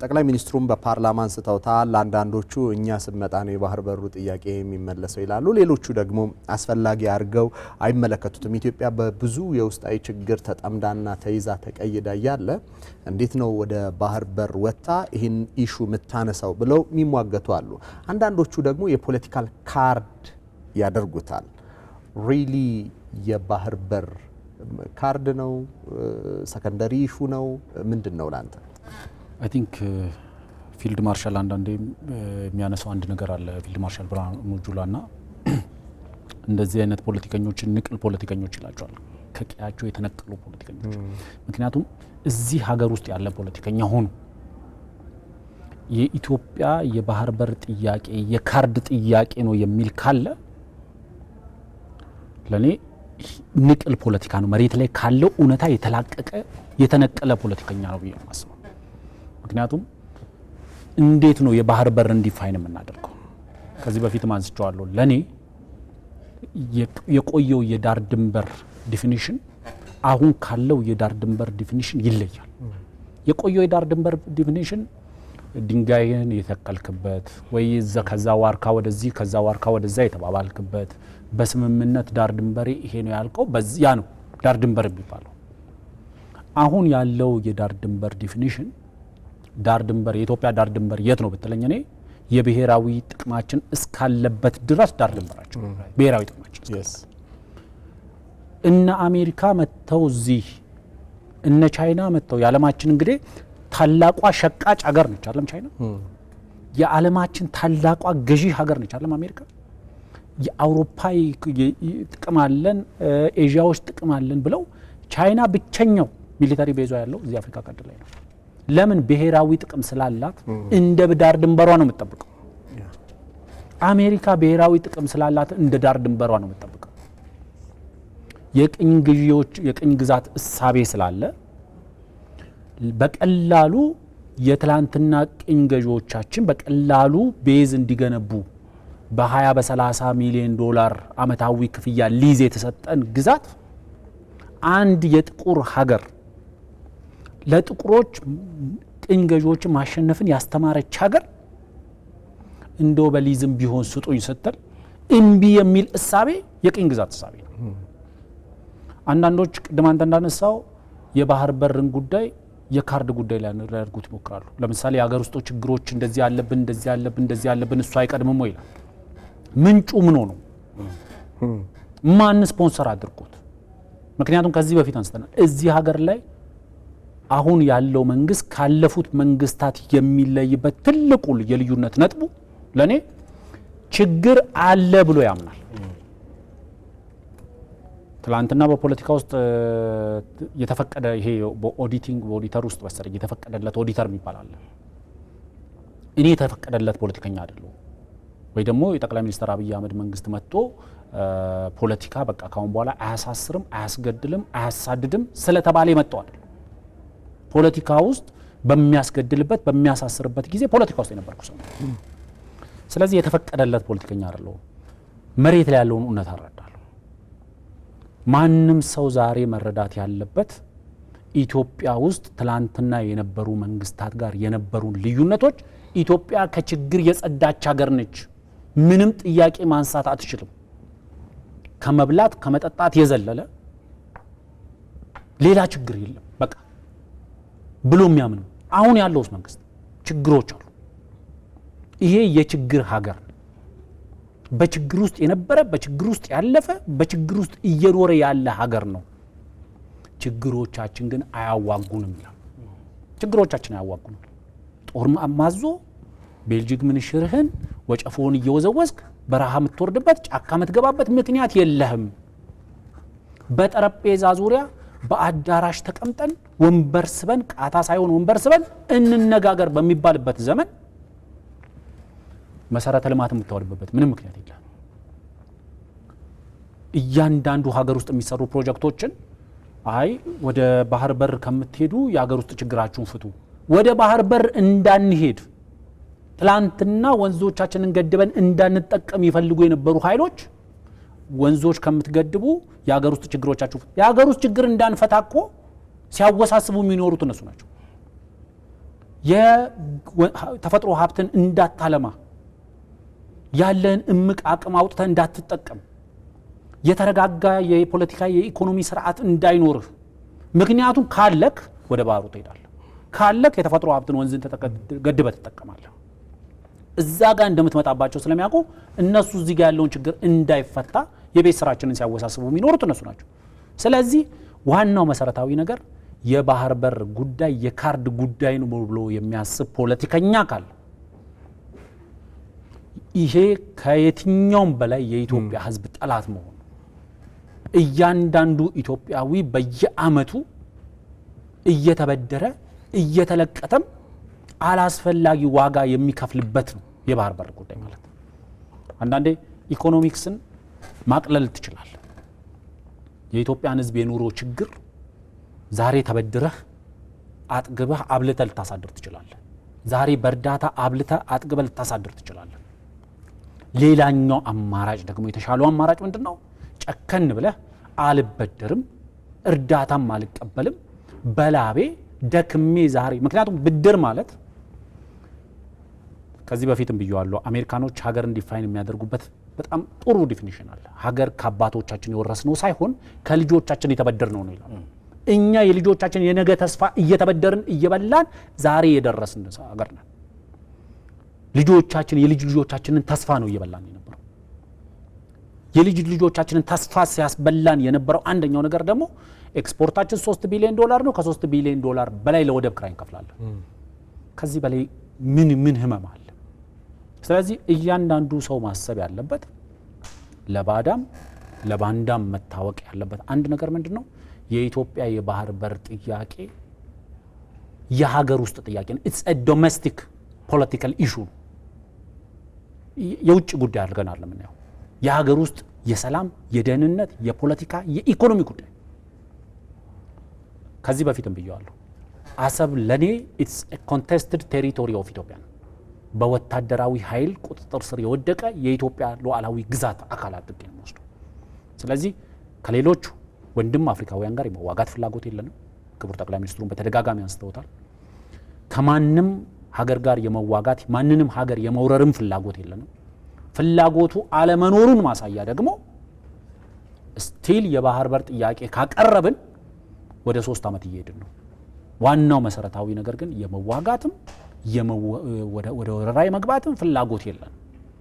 ጠቅላይ ሚኒስትሩም በፓርላማ አንስተውታል። አንዳንዶቹ እኛ ስንመጣ ነው የባህር በሩ ጥያቄ የሚመለሰው ይላሉ። ሌሎቹ ደግሞ አስፈላጊ አድርገው አይመለከቱትም። ኢትዮጵያ በብዙ የውስጣዊ ችግር ተጠምዳና ተይዛ ተቀይዳ ያለ እንዴት ነው ወደ ባህር በር ወጣ ይህን ኢሹ የምታነሳው ብለው የሚሟገቱ አሉ። አንዳንዶቹ ደግሞ የፖለቲካል ካርድ ያደርጉታል። ሪሊ የባህር በር ካርድ ነው? ሰከንደሪ ኢሹ ነው? ምንድን ነው ላንተ? አይ ቲንክ ፊልድ ማርሻል አንዳንዴ የሚያነሳው አንድ ነገር አለ። ፊልድ ማርሻል ብርሃኑ ጁላና እንደዚህ አይነት ፖለቲከኞችን ንቅል ፖለቲከኞች ይላቸዋል። ከቀያቸው የተነቀሉ ፖለቲከኞች። ምክንያቱም እዚህ ሀገር ውስጥ ያለ ፖለቲከኛ ሆኑ የኢትዮጵያ የባህር በር ጥያቄ የካርድ ጥያቄ ነው የሚል ካለ ለኔ ንቅል ፖለቲካ ነው። መሬት ላይ ካለው እውነታ የተላቀቀ የተነቀለ ፖለቲከኛ ነው ብዬ ማስበው። ምክንያቱም እንዴት ነው የባህር በር እንዲፋይን የምናደርገው? ከዚህ በፊት አንስቼዋለሁ። ለኔ የቆየው የዳር ድንበር ዲፊኒሽን አሁን ካለው የዳር ድንበር ዲፊኒሽን ይለያል። የቆየው የዳር ድንበር ዲፊኒሽን ድንጋይን የተከልክበት ወይ ከዛ ዋርካ ወደዚህ ከዛ ዋርካ ወደዛ የተባባልክበት በስምምነት ዳር ድንበሬ ይሄ ነው ያልከው በዚያ ነው ዳር ድንበር የሚባለው። አሁን ያለው የዳር ድንበር ዲፊኒሽን ዳር ድንበር የኢትዮጵያ ዳር ድንበር የት ነው ብትለኝ እኔ የብሔራዊ ጥቅማችን እስካለበት ድረስ ዳር ድንበራችን ብሔራዊ ጥቅማችን እነ አሜሪካ መተው እዚህ እነ ቻይና መጥተው የዓለማችን እንግዲህ ታላቋ ሸቃጭ ሀገር ነች አይደለም ቻይና የዓለማችን ታላቋ ገዢ ሀገር ነች አይደለም አሜሪካ የአውሮፓ ጥቅም አለን ኤዥያዎች ጥቅም አለን ብለው ቻይና ብቸኛው ሚሊታሪ ቤዟ ያለው እዚህ አፍሪካ ቀንድ ላይ ነው ለምን ብሔራዊ ጥቅም ስላላት እንደ ዳር ድንበሯ ነው የምትጠብቀው አሜሪካ ብሔራዊ ጥቅም ስላላት እንደ ዳር ድንበሯ ነው የምትጠብቀው የቅኝ ግዛት እሳቤ ስላለ በቀላሉ የትላንትና ቅኝ ገዢዎቻችን በቀላሉ ቤዝ እንዲገነቡ በ20 በ30 ሚሊዮን ዶላር አመታዊ ክፍያ ሊዝ የተሰጠን ግዛት አንድ የጥቁር ሀገር ለጥቁሮች ቅኝ ገዢዎችን ማሸነፍን ያስተማረች ሀገር እንደው በሊዝም ቢሆን ስጡኝ ስትል እምቢ የሚል እሳቤ የቅኝ ግዛት እሳቤ ነው አንዳንዶች ቅድም አንተ እንዳነሳው የባህር በርን ጉዳይ የካርድ ጉዳይ ላይ ያደርጉት ይሞክራሉ ለምሳሌ የሀገር ውስጥ ችግሮች እንደዚህ ያለብን እሱ አይቀድምም ወይ ይላል ምንጩ ምን ሆኖ ማን ስፖንሰር አድርጎት ምክንያቱም ከዚህ በፊት አንስተናል እዚህ ሀገር ላይ አሁን ያለው መንግስት ካለፉት መንግስታት የሚለይበት ትልቁ የልዩነት ነጥቡ ለኔ ችግር አለ ብሎ ያምናል ትላንትና በፖለቲካ ውስጥ የተፈቀደ ይሄ በኦዲተር ውስጥ መሰለኝ የተፈቀደለት ኦዲተር የሚባል አለ እኔ የተፈቀደለት ፖለቲከኛ አይደለም ወይ ደግሞ የጠቅላይ ሚኒስትር አብይ አህመድ መንግስት መጥቶ ፖለቲካ በቃ ካሁን በኋላ አያሳስርም አያስገድልም አያሳድድም ስለተባለ ይመጣው ፖለቲካ ውስጥ በሚያስገድልበት በሚያሳስርበት ጊዜ ፖለቲካ ውስጥ የነበርኩ ሰው ስለዚህ የተፈቀደለት ፖለቲከኛ አይደለም መሬት ላይ ያለውን እውነት አረዳለሁ ማንንም ሰው ዛሬ መረዳት ያለበት ኢትዮጵያ ውስጥ ትላንትና የነበሩ መንግስታት ጋር የነበሩን ልዩነቶች ኢትዮጵያ ከችግር የጸዳች ሀገር ነች ምንም ጥያቄ ማንሳት አትችልም ከመብላት ከመጠጣት የዘለለ ሌላ ችግር የለም በቃ ብሎ የሚያምን አሁን ያለው መንግስት ችግሮች አሉ ይሄ የችግር ሀገር በችግር ውስጥ የነበረ በችግር ውስጥ ያለፈ በችግር ውስጥ እየኖረ ያለ ሀገር ነው ችግሮቻችን ግን አያዋጉንም ይላል ችግሮቻችን አያዋጉንም ጦር ማዞ ቤልጂክ ምንሽርህን ወጨፎን እየወዘወዝክ በረሃ የምትወርድበት ጫካ የምትገባበት ምክንያት የለህም በጠረጴዛ ዙሪያ በአዳራሽ ተቀምጠን ወንበር ስበን ቃታ ሳይሆን ወንበር ስበን እንነጋገር በሚባልበት ዘመን መሰረተ ልማት የምታወድበት ምንም ምክንያት የለም እያንዳንዱ ሀገር ውስጥ የሚሰሩ ፕሮጀክቶችን አይ ወደ ባህር በር ከምትሄዱ የሀገር ውስጥ ችግራችሁን ፍቱ ወደ ባህር በር እንዳንሄድ ትላንትና ወንዞቻችንን ገድበን እንዳንጠቀም ይፈልጉ የነበሩ ኃይሎች ወንዞች ከምትገድቡ የሀገር ውስጥ ችግሮቻችሁ የሀገር ውስጥ ችግር እንዳንፈታኮ ሲያወሳስቡ የሚኖሩት እነሱ ናቸው የተፈጥሮ ሀብትን እንዳታለማ ያለን እምቅ አቅም አውጥተህ እንዳትጠቀም የተረጋጋ የፖለቲካ የኢኮኖሚ ስርዓት እንዳይኖርህ ምክንያቱም ካለክ ወደ ባህሩ ትሄዳለህ ካለክ የተፈጥሮ ሀብትን ወንዝን ገድበህ ትጠቀማለህ እዛ ጋር እንደምትመጣባቸው ስለሚያውቁ እነሱ እዚህ ጋር ያለውን ችግር እንዳይፈታ የቤት ስራችንን ሲያወሳስቡ የሚኖሩት እነሱ ናቸው ስለዚህ ዋናው መሰረታዊ ነገር የባህር በር ጉዳይ የካርድ ጉዳይ ነው ብሎ የሚያስብ ፖለቲከኛ ካለ ይሄ ከየትኛውም በላይ የኢትዮጵያ ህዝብ ጠላት መሆኑ እያንዳንዱ ኢትዮጵያዊ በየአመቱ እየተበደረ እየተለቀተም አላስፈላጊ ዋጋ የሚከፍልበት ነው የባህር በር ጉዳይ ማለት አንዳንዴ ኢኮኖሚክስን ማቅለል ትችላለህ የኢትዮጵያን ህዝብ የኑሮ ችግር ዛሬ ተበድረህ አጥግበህ አብልተህ ልታሳድር ትችላለህ ዛሬ በእርዳታ አብልተህ አጥግበህ ልታሳድር ትችላለህ ሌላኛው አማራጭ ደግሞ የተሻለው አማራጭ ምንድነው ጨከን ብለህ አልበደርም እርዳታም አልቀበልም በላቤ ደክሜ ዛሬ ምክንያቱም ብድር ማለት ከዚህ በፊትም ብየዋለሁ አሜሪካኖች ሀገርን ዲፋይን የሚያደርጉበት በጣም ጥሩ ዲፊኒሽን አለ ሀገር ከአባቶቻችን የወረስነው ሳይሆን ከልጆቻችን የተበደርነው ነው ይላል እኛ የልጆቻችን የነገ ተስፋ እየተበደርን እየበላን ዛሬ የደረስን ሀገር ነን ልጆቻችን የልጅ ልጆቻችንን ተስፋ ነው እየበላን የነበረው የልጅ ልጆቻችንን ተስፋ ሲያስበላን የነበረው አንደኛው ነገር ደግሞ ኤክስፖርታችን $3 ቢሊዮን ነው። ከ3 ቢሊዮን ዶላር በላይ ለወደብ ክራይ እንከፍላለን። ከዚህ በላይ ምን ህመም አለ? ስለዚህ እያንዳንዱ ሰው ማሰብ ያለበት ለባዳም ለባንዳም መታወቅ ያለበት አንድ ነገር ምንድነው? የኢትዮጵያ የባህር በር ጥያቄ የሀገር ውስጥ ጥያቄ ነው። ኢትስ አ ዶሜስቲክ ፖለቲካል ኢሹ ነው። የውጭ ጉዳይ አድርገን አይደለም የምናየው። የሀገር ውስጥ የሰላም፣ የደህንነት፣ የፖለቲካ፣ የኢኮኖሚ ጉዳይ። ከዚህ በፊትም ብየዋለሁ። አሰብ ለኔ ኢትስ አ ኮንቴስትድ ቴሪቶሪ ኦፍ ኢትዮጵያ ነው። በወታደራዊ ኃይል ቁጥጥር ስር የወደቀ የኢትዮጵያ ሉዓላዊ ግዛት አካል አድርጌ ነው የምወስደው። ስለዚህ ከሌሎቹ ወንድም አፍሪካውያን ጋር የመዋጋት ፍላጎት የለንም። ክቡር ጠቅላይ ሚኒስትሩን በተደጋጋሚ አንስተውታል። ከማንም ሀገር ጋር የመዋጋት ማንንም ሀገር የመውረርም ፍላጎት የለንም። ፍላጎቱ አለመኖሩን ማሳያ ደግሞ ስቲል የባህር በር ጥያቄ ካቀረብን ወደ 3 ዓመት እየሄድን ነው። ዋናው መሰረታዊ ነገር ግን የመዋጋትም ወደ ወረራ የመግባትም ፍላጎት የለንም።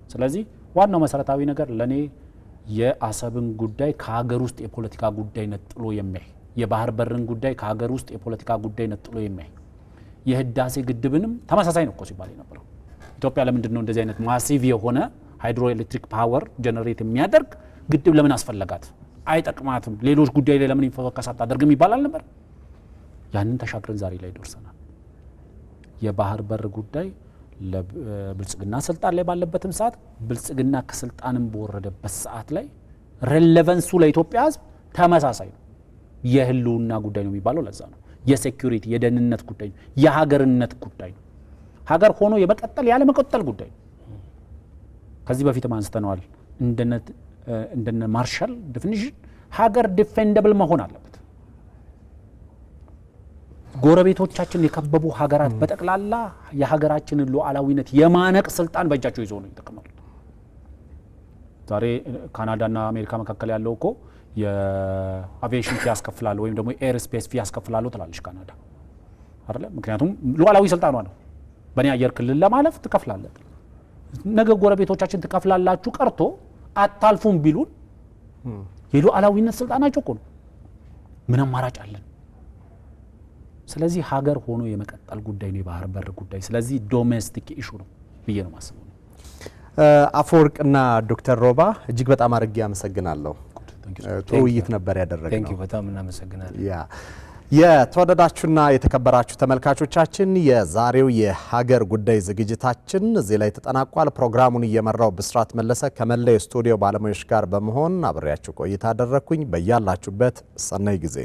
ስለዚህ ዋናው መሰረታዊ ነገር ለኔ የአሰብን ጉዳይ ከሀገር ውስጥ የፖለቲካ ጉዳይ ነጥሎ የሚያይ፣ የባህር በርን ጉዳይ ከሀገር ውስጥ የፖለቲካ ጉዳይ ነጥሎ የሚያይ፣ የህዳሴ ግድብንም ተመሳሳይ ነው እኮ ሲባል የነበረው። ኢትዮጵያ ለምንድን ነው እንደዚህ አይነት ማሲቭ የሆነ ሃይድሮ ኤሌክትሪክ ፓወር ጀነሬት የሚያደርግ ግድብ ለምን አስፈለጋት? አይጠቅማትም፣ ሌሎች ጉዳይ ላይ ለምን ፎከስ አታደርግም ይባላል ነበር። ያንን ተሻግረን ዛሬ ላይ ደርሰናል። የባህር በር ጉዳይ ለብልጽግና ስልጣን ላይ ባለበትም ሰዓት፣ ብልጽግና ከስልጣንም በወረደበት ሰዓት ላይ ሬሌቫንሱ ለኢትዮጵያ ህዝብ ተመሳሳይ ነው። የህልውና ጉዳይ ነው የሚባለው ለዛ ነው። የሴኩሪቲ የደህንነት ጉዳይ ነው። የሀገርነት ጉዳይ ነው። ሀገር ሆኖ የመቀጠል ያለ መቀጠል ጉዳይ ነው። ከዚህ በፊትም አንስተነዋል። እንደነ ማርሻል ዲፊኒሽን ሀገር ዲፌንደብል መሆን አለበት። ጎረቤቶቻችን የከበቡ ሀገራት በጠቅላላ የሀገራችንን ሉዓላዊነት የማነቅ ስልጣን በእጃቸው ይዘው ነው ይተከማሉ። ዛሬ ካናዳና አሜሪካ መካከል ያለው እኮ የአቪዬሽን ፊ ያስከፍላሉ ወይም ደግሞ ኤር ስፔስ ፊ ያስከፍላሉ ትላለች ካናዳ አይደለ? ምክንያቱም ሉዓላዊ ስልጣኗ ነው። በእኔ አየር ክልል ለማለፍ ትከፍላለች። ነገ ጎረቤቶቻችን ትከፍላላችሁ ቀርቶ አታልፉም ቢሉን የሉዓላዊነት ስልጣናቸው እኮ ነው። ምን አማራጭ አለን? ስለዚህ ሀገር ሆኖ የመቀጠል ጉዳይ ነው የባህር በር ጉዳይ። ስለዚህ ዶሜስቲክ ኢሹ ነው ብዬ ነው ማስበው። አፈወርቅና ዶክተር ሮባ እጅግ በጣም አድርጌ አመሰግናለሁ። ጥሩ ውይይት ነበር ያደረግነው። በጣም እናመሰግናለን። የተወደዳችሁና የተከበራችሁ ተመልካቾቻችን የዛሬው የሀገር ጉዳይ ዝግጅታችን እዚህ ላይ ተጠናቋል። ፕሮግራሙን እየመራው ብስራት መለሰ ከመላው የስቱዲዮ ባለሙያዎች ጋር በመሆን አብሬያችሁ ቆይታ አደረግኩኝ። በያላችሁበት ሰናይ ጊዜ